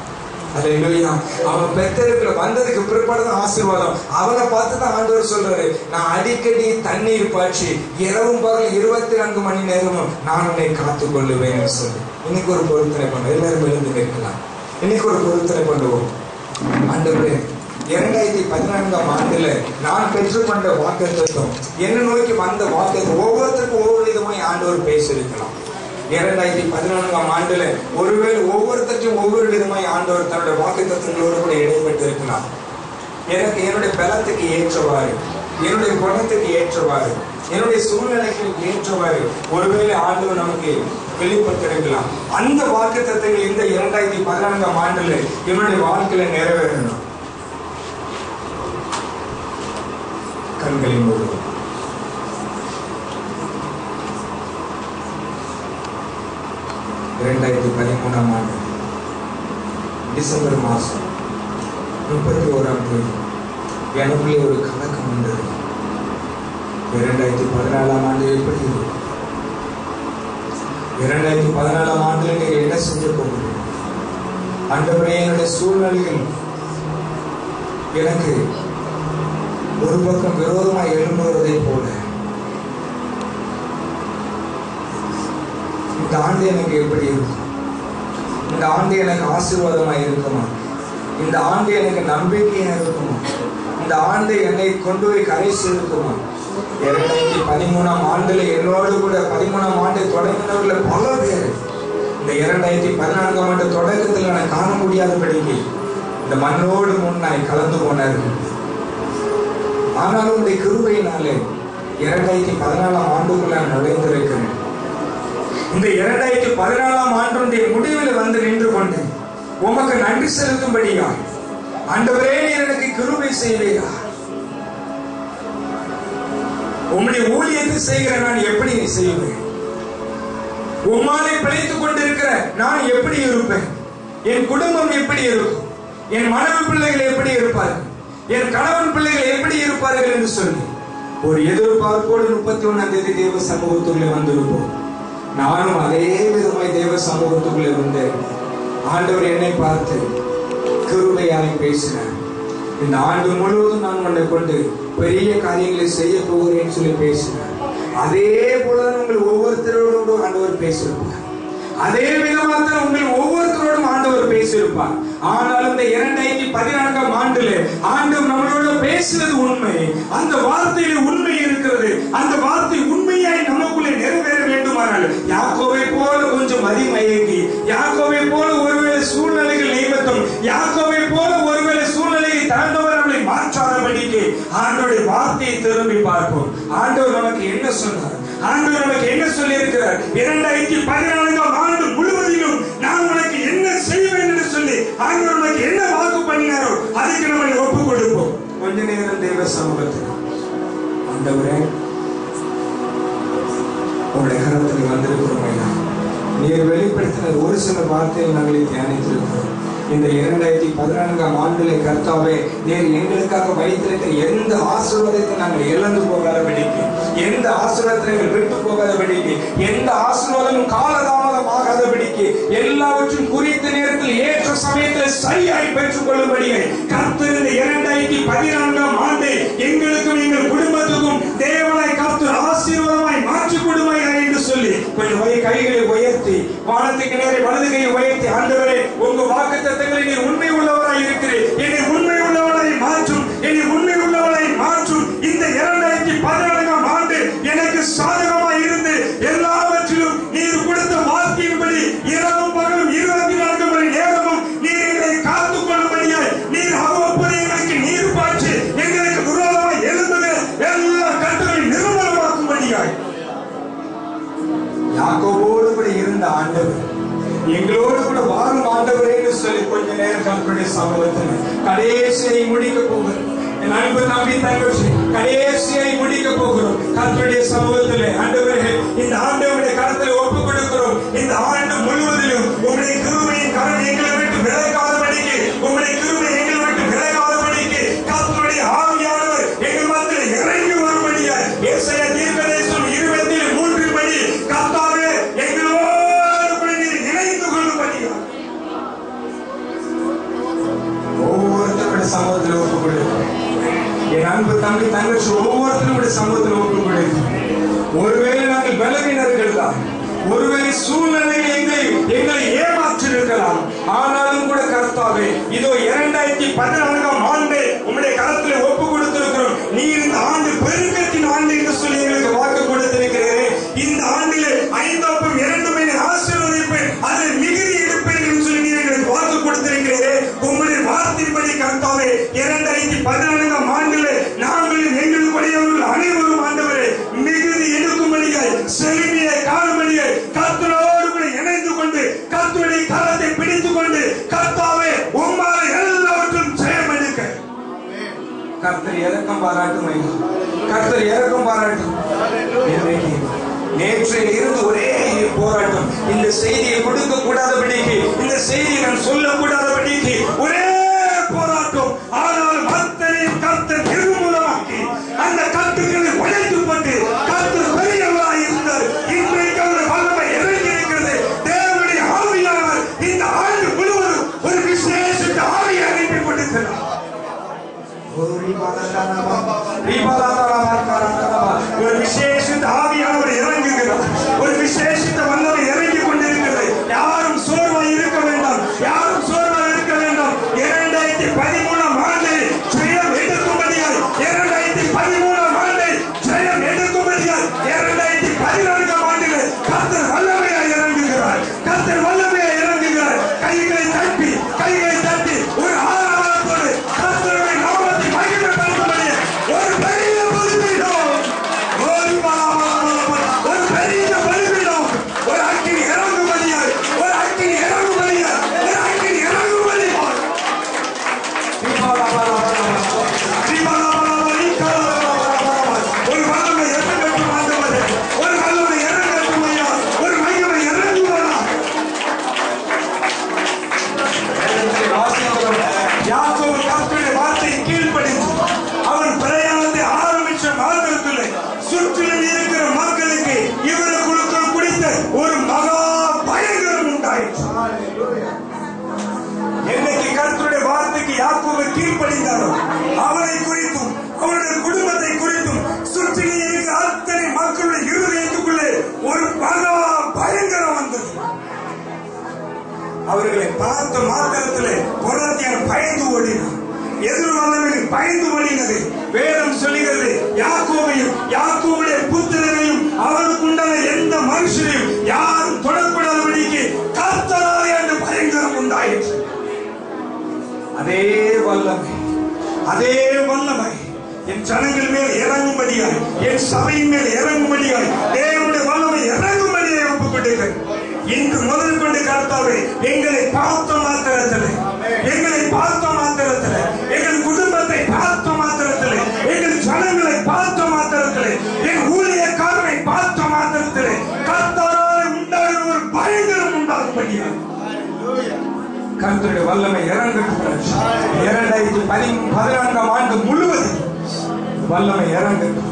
அல்லேலூயா. அவன் பெத்தலுக்குள்ள வந்ததுக்கு பிற்பாடு தான் ஆசீர்வாதம். அவனை பார்த்து தான் ஆண்டவர் சொல்றாரு, நான் அடிக்கடி தண்ணீர் பாய்ச்சி இரவும் பகல் 24 மணி நேரமும் நான் உன்னை காத்துக் கொள்ளுவேன் சொல்லி. இன்னைக்கு ஒரு பொருத்தனை பண்ணுவோம், எல்லாரும் எழுந்து நிற்கலாம். இன்னைக்கு ஒரு பொருத்தனை பண்ணுவோம். ஆண்டவரே, 2014ஆம் ஆண்டுல நான் பெற்றுக்கொண்ட வாக்குத்தத்தம், என்ன நோக்கி வந்த வாக்குத்தத்தம், ஒவ்வொருத்தருக்கும் ஒவ்வொரு விதமாய் ஆண்டவர் பேசியிருக்கலாம். 2014ஆம் ஆண்டுல ஒருவேளை ஒவ்வொருத்தருக்கும் ஒவ்வொரு விதமாய் ஆண்டவர் தன்னுடைய வாக்குத்தத்தங்களோடு கூட இடைப்பட்டு இருக்கலாம். எனக்கு என்னுடைய பலத்துக்கு ஏற்றவாறு, என்னுடைய குணத்துக்கு ஏற்றவாறு, என்னுடைய சூழ்நிலைக்கு ஏற்றவாறு ஒருவேளை ஆண்டவர் நமக்கு வெளிப்பட்டிருக்கலாம். அந்த வாக்குத்தத்தங்கள் இந்த 2014ஆம் ஆண்டுல என்னுடைய வாழ்க்கையில நிறைவேறணும். கண்களின் மூலம் 2013ஆம் ஆண்டு டிசம்பர் மாதம் 31ஆம் தேதி எனக்குள்ளே ஒரு கலக்கம் வந்தது. 2014ஆம் ஆண்டு எப்படி இருக்கும்? 2014ஆம் ஆண்டுல நீங்க என்ன செஞ்ச போகிறீங்க? ஆண்டவரே, என்னுடைய சூழ்நிலைகள் எனக்கு ஒரு பக்கம் விரோதமாக எழும்புவதை போல இந்த ஆண்டு எனக்கு எப்படி இருக்கும்? இந்த ஆண்டு எனக்கு ஆசீர்வாதமாக இருக்குமா? இந்த ஆண்டு எனக்கு நம்பிக்கையா இருக்குமா? இந்த ஆண்டு என்னை கொண்டு போய் கரை சேர்க்குமா? 2013ஆம் ஆண்டுல என்னோடு கூட 13ஆம் ஆண்டு தொடங்கினவர்கள பல பேர் இந்த 2014ஆம் ஆண்டு தொடக்கத்தில் நான் காண முடியாதபடிக்கு இந்த மண்ணோடு முன்னாய் கலந்து போனார்கள். ஆனாலும் இந்த கிருபையினாலே 2014ஆம் ஆண்டுக்குள்ள நான் நுழைந்திருக்கிறேன். இந்த 2014ஆம் ஆண்டுடைய முடிவில் வந்து நின்று கொண்டு உமக்கு நன்றி செலுத்தும்படியா, ஆண்டவரே, நீர் எனக்கு கிருபை செய்வீரா? உம்முடைய ஊழியத்தை செய்கிற நான் எப்படி செய்வேன்? உம்மாலே பிழைத்துக் கொண்டிருக்கிற நான் எப்படி இருப்பேன்? என் குடும்பம் எப்படி இருக்கும்? என் மனைவி பிள்ளைகள் எப்படி இருப்பார்கள்? என் கணவன் பிள்ளைகள் எப்படி இருப்பார்கள் என்று சொல்லி ஒரு எதிர்பார்ப்போடு 31ஆம் தேதி தேவ சமூகத்துக்குள்ளே வந்திருப்போம். நானும் அதே விதமாய் தேவ சமூகத்துக்குள்ளே வந்தேன். ஆண்டவர் என்னை பார்த்து கிருபையாய் பேசினார். இந்த ஆண்டு முழுவதும் நான் உன்னை கொண்டு பெரிய காரியங்களை செய்ய போகிறேன் சொல்லி பேசினார். அதே போலதான் உங்கள் ஒவ்வொருத்தரோடும் ஆண்டவர் பேசியிருப்பார். அதே விதமாக உங்கள் ஒவ்வொருத்தரோடும் ஆண்டவர் பேசியிருப்பார். ஆனால் இந்த 2014ஆம் ஆண்டுல ஆண்டவர் நம்மளோட பேசுறது உண்மை. அந்த வார்த்தையில உண்மை இருக்கிறது. அந்த வார்த்தை உண்மையாய் நமக்குள்ளே நிறைவேற வேண்டுமானால் யாக்கோபை போல கொஞ்சம் மதிமயங்கி, யாக்கோபை போல ஒருவேளை சூழ்நிலைகள் நிமித்தம், யாக்கோபை போல ஒருவேளை சூழ்நிலையை தாண்டவர் அவளை மாற்றாதபடிக்கு ஆண்டவருடைய வார்த்தையை திரும்பி பார்ப்போம். ஆண்டவர் நமக்கு என்ன சொன்னார்? ஆண்டவர் நமக்கு என்ன சொல்லி இருக்கிறார்? 2014ஆம் ஆண்டு முழுவதிலும் நான் உனக்கு என்ன செய்வேன் என்று சொல்லி ஆண்டவர் நமக்கு என்ன வாக்கு பண்ணினாரோ அதுக்கு நம்மளை ஒப்புக் கொடுப்போம். கொஞ்ச நேரம் தேவ சமூகத்தில் ஆண்டவரே, உங்களுடைய கரத்தில் வந்திருக்கிறோம் ஐயா. நீர் வெளிப்படுத்தின ஒரு சில வார்த்தைகள் நாங்கள் தியானித்திருக்கிறோம். இந்த 2014ஆம் ஆண்டிலே கர்த்தாவே, நீர் எங்களுக்காக வைத்திருக்கிற எந்த ஆசீர்வாதத்தை நாங்கள் இழந்து போகாதபடிக்கு, எந்த ஆசீர்வாதத்தை நாங்கள் விட்டு போகாதபடிக்கு, எந்த ஆசீர்வாதமும் காலதாமதம் ஆகாதபடிக்கு, எல்லாவற்றும் குறித்த நேரத்தில் ஏற்ற சமயத்தில் சரியாய் பெற்றுக் கொள்ளும்படியே கர்த்தர் இந்த 2014ஆம் ஆண்டை எங்களுக்கும் எங்கள் குடும்பத்துக்கும் தேவனாய் கர்த்தர் ஆசீர்வாதமாய் மாற்றிக் கொடுமையா என்று சொல்லி கொஞ்சம் கைகளை உயர்த்தி வானத்துக்கு நேரே வலது கையை உயர்த்தி, ஆண்டவரே, உங்க வாக்குத்தத்தங்களை நீர் உண்மை உள்ளவராய் இருக்கிறேன், என்னை உண்மை உள்ளவராய் மாற்றும், என்னை உண்மை உள்ளவராய் மாற்றும். இந்த 2014ஆம் ஆண்டு எனக்கு சாதகமாய் இருந்து எல்லாவற்றிலும் நீர் கொடுத்த வார்த்தையின்படி இரவும் பகலும் 24 மணி நேரமும் நீர் எங்களை காத்துக் கொள்ளும்படியாய் நீர் அவ்வப்போது எங்களுக்கு நீர் பாய்ச்சி எங்களுக்கு விரோதமாய் எழும்புகிற எல்லா கட்டுகளை நிர்மூலமாக்கும்படியாய் யாக்கோபோடு சொல்லி கொஞ்ச நேரம் கர்த்தருடைய சமூகத்தில் கடைசியை முடிக்க போகிறோம். என் அன்பு தம்பி தங்கச்சி, கடைசியை முடிக்க போகிறோம். கர்த்தருடைய சமூகத்திலே ஆண்டவரே, இந்த ஆண்டவருடைய கரத்தில் ஒப்புக் கொடுக்கிறோம். இந்த ஆண்டு முழுவதிலும் உம்முடைய கிருபையின் கரம் எங்களை விட்டு விலகாதபடிக்கு, உம்முடைய கிருபை எங்களை விட்டு விலகாதபடிக்கு கர்த்தருடைய ஆவியானவர் எங்கள் மத்தியில் இறங்கி வரும்படியாய் ஏசாயா தீர்க்கதரிசனம் 23 படி கர்த்தாவே எங்களோடு கூட நீர் இணைந்து கொள்ளும்படியாய் ஒவ்வொருத்தருடைய சமூகத்தில் ஒப்புக் கொடுக்கிறோம். என் அன்பு தம்பி தங்கச்சி, ஒவ்வொருத்தரும் சமூகத்தில் ஒப்புக் கொடுக்கிறோம். ஒருவேளை நாங்கள் பலவீனர்கள் தான், ஒருவேளை சூழ்நிலைகள் எங்களை ஏமாற்றி இருக்கலாம். ஆனாலும் கூட கர்த்தாவே, இதோ 2014ஆம் ஆண்டை உம்முடைய கரத்தில் ஒப்பு கொடுத்திருக்கிறோம். நீர் இந்த ஆண்டு பெருக்கத்தின் ஆண்டு என்று சொல்லி எங்களுக்கு வாக்கு கொடுத்திருக்கிறீரே. இந்த ஆண்டிலே 5 ஆசீர்வதிப்பேன், அதில் மிகுதி எடுப்பேன் என்று சொல்லி நீர் எங்களுக்கு வாக்கு கொடுத்திருக்கிறீரே. உம்முடைய வார்த்தையின்படி கர்த்தாவே 2014ஆம் ஆண்டிலே நாங்கள் எங்களுக்குடையவர்கள் அனைவரும் ஆண்டவரே மிகுதி எடுக்கும்படியாய், செழுமையை காணும்படியாய் கர்த்தரோடு கூட இணைந்து கொண்டு கர்த்தருடைய கரத்தை பிடித்துக் கொண்டு கர்த்தாவே உம்மால் எல்லாவற்றும் ஜெயம் எடுக்க கர்த்தர் இரக்கம் பாராட்டும். கர்த்தர் இரக்கம் பாராட்டும். நேற்றையில் இருந்து ஒரே போராட்டம். இந்த செய்தியை கொடுக்க கூடாதபடிக்கு, இந்த செய்தியை நான் சொல்லக்கூடாதபடிக்கு ஒரே போராட்டம். ஆனால் அத்தனையும் கர்த்தர் திருமூலமாக்கி அந்த கட்டுகளை உடைத்துப்பட்டு கர்த்தர் பெரியவராய் இருந்தார். இன்றைக்கு அவருடைய வல்லமை இறங்கி இருக்கிறது. தேவனுடைய ஆவியானவர் இந்த ஆண்டு முழுவதும் ஒரு விசேஷ ஆவியை அனுப்பி கொண்டிருக்கிறார். ஒரு விசேஷ ஆவியானவர் இறங்குகிறார். ஒரு விசேஷ வல்லமை இறங்கி கொண்டிருக்கிறது. யாரும் சோர்வாய் இருக்க வேண்டாம், யாரும் சோர்வாய் இருக்க வேண்டாம். 2013ஆம் ஆண்டு ஜெயம் எடுக்கும்படியாய், 2013ஆம் ஆண்டு ஜெயம் எடுக்கும்படியாய் 2014ஆம் ஆண்டில் கர்த்தர் வல்லமையாய் இறங்குகிறார். கர்த்தர் வல்லமையாய் இறங்குகிறார். கைகளை தட்டி ஒரு ஆராதனோடு கர்த்தருடைய நாமத்தை மகிமைப்படுத்தும்படி ஒரு பெரிய பலிபீடம், ஒரு பெரிய பலிபீடம், ஒரு அக்கினி இறங்கும்படியாய், ஒரு அக்கினி இறங்கும்படியாய், ஒரு அக்கினி இறங்கும்படியாய் ஒரு வல்லமை இறங்கட்டும் ஆண்டவரே, ஒரு வல்லமை இறங்கட்டும் ஐயா, ஒரு மகிமை இறங்குவாரா. யாக்கோபு கர்த்தருடைய வார்த்தையை கீழ்ப்படிந்து அவன் பிரயாணத்தை ஆரம்பிச்ச மாத்திரத்திலே சுற்றிலும் இருக்கிற மக்களுக்கு இவர்களுக்குள் குடித்த ஒரு மகா பயங்கரம் உண்டாயிற்று. என்னைக்கு கர்த்தருடைய வார்த்தைக்கு யாக்கோபு கீழ்ப்படிந்தாரோ அவனை குறித்தும் அவனுடைய குடும்பத்தை குறித்தும் சுற்றிலும் இருக்கிற அத்தனை மக்களுடைய இருதயத்துக்குள்ளே ஒரு மகா பயங்கரம் வந்தது. அவர்களை பார்த்த மாத்திரத்திலே பொருளாதாரம் பயந்து ஓடினார். எதிர் வல்லமையில் பயந்து ஓடினது. வேதம் சொல்லுகிறது, யாக்கோபையும் யாக்கோபுடைய புத்திரரையும் அவனுக்கு உண்டான எந்த மனுஷனையும் யாரும் தொடக்கூடாதபடிக்கு கர்த்தராலே அந்த பயங்கரம் உண்டாயிற்று. அதே வல்லமை என் ஜனங்கள் மேல் இறங்கும்படியாய், என் சபையின் மேல் இறங்கும்படியாய், தேவனுடைய வல்லமை இறங்கும்படியாய் ஒப்புக்கொண்டீர்கள். இன்று முதல் கொண்டு கர்த்தாவே எங்களை பார்த்த மாத்திரத்தில், எங்கள் குடும்பத்தை பார்த்த மாத்திரத்தில், எங்கள் ஜனங்களை பார்த்த மாத்திரத்தில், என் ஊழியக்காரனை பார்த்த மாத்திரத்தில் கர்த்தரால் உண்டான ஒரு பயங்கரம் உண்டாகும்படியாய் கர்த்தருடைய வல்லமை இறங்கட்டும். 2014ஆம் ஆண்டு முழுவதும் வல்லமை இறங்கட்டும்.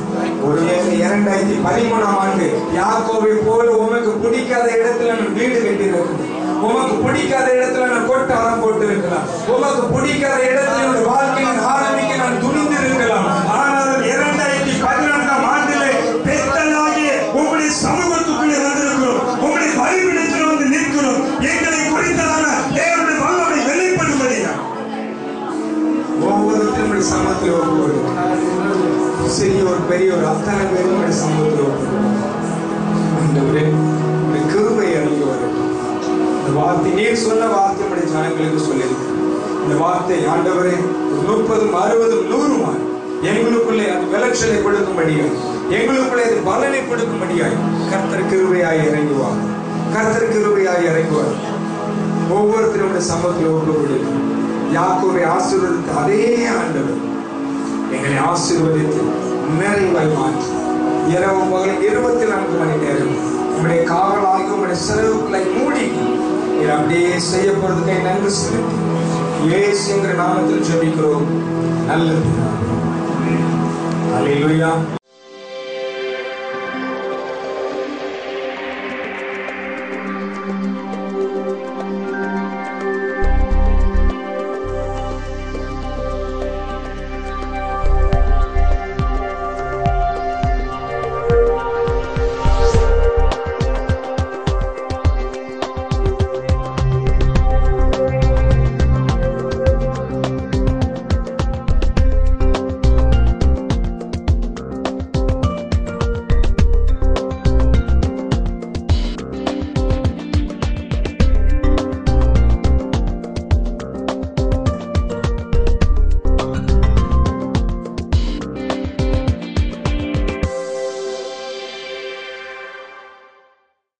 ஒருவேளை 2013ஆம் ஆண்டு யாக்கோபை போல உமக்கு பிடிக்காத இடத்துல நான் வீடு கட்டியிருக்கிறேன், உமக்கு பிடிக்காத இடத்துல நான் கொட்டாரம் போட்டு இருக்கலாம், உமக்கு பிடிக்காத இடத்துல என்னுடைய வாழ்க்கையை ஆரம்பிக்க நான் துணிந்து இருக்கலாம். ஆனால் 2014ஆம் ஆண்டிலே பெத்தலாகிய உங்களுடைய சமூகத்துக்குள்ளே வந்திருக்கிறோம், உங்களுடைய பலிபீடத்தில் வந்து நிற்கிறோம். எங்களை குறித்ததான தேவனுடைய வல்லமை வெளிப்படும்படியா ஒவ்வொருத்தருடைய சமூகத்தில் ஒவ்வொரு சிறியோர் பெரியோர் அத்தனை பேரும் சமூகத்தில் கிருபை அணுகி வரும். இந்த வார்த்தை நீர் சொன்ன வார்த்தை நம்முடைய ஜனங்களுக்கு சொல்லியிருக்கு. இந்த வார்த்தை ஆண்டவரே 30, 60, 100 எங்களுக்குள்ளே அது விளைச்சலை கொடுக்கும்படியாய், எங்களுக்குள்ளே அது பலனை கொடுக்கும்படியாய் கர்த்தர் கிருபையாய் இறங்குவார். ஒவ்வொருத்தருடைய சமூகத்தில் ஒப்புக்கொடு. யாக்கோபை ஆசீர்வதித்த அதே ஆண்டவர் எங்களை ஆசீர்வதித்து நிறைவாய் மாற்றி இரவு பகல் 24 மணி நேரம் உங்களுடைய காவலாகி உங்களுடைய செலவுகளை மூடி நீர் அப்படியே செய்ய போறதுக்கை நன்றி செலுத்தி இயேசுங்கிற நாமத்தில் ஜெபிக்கிறோம். நல்லது. அல்லேலூயா.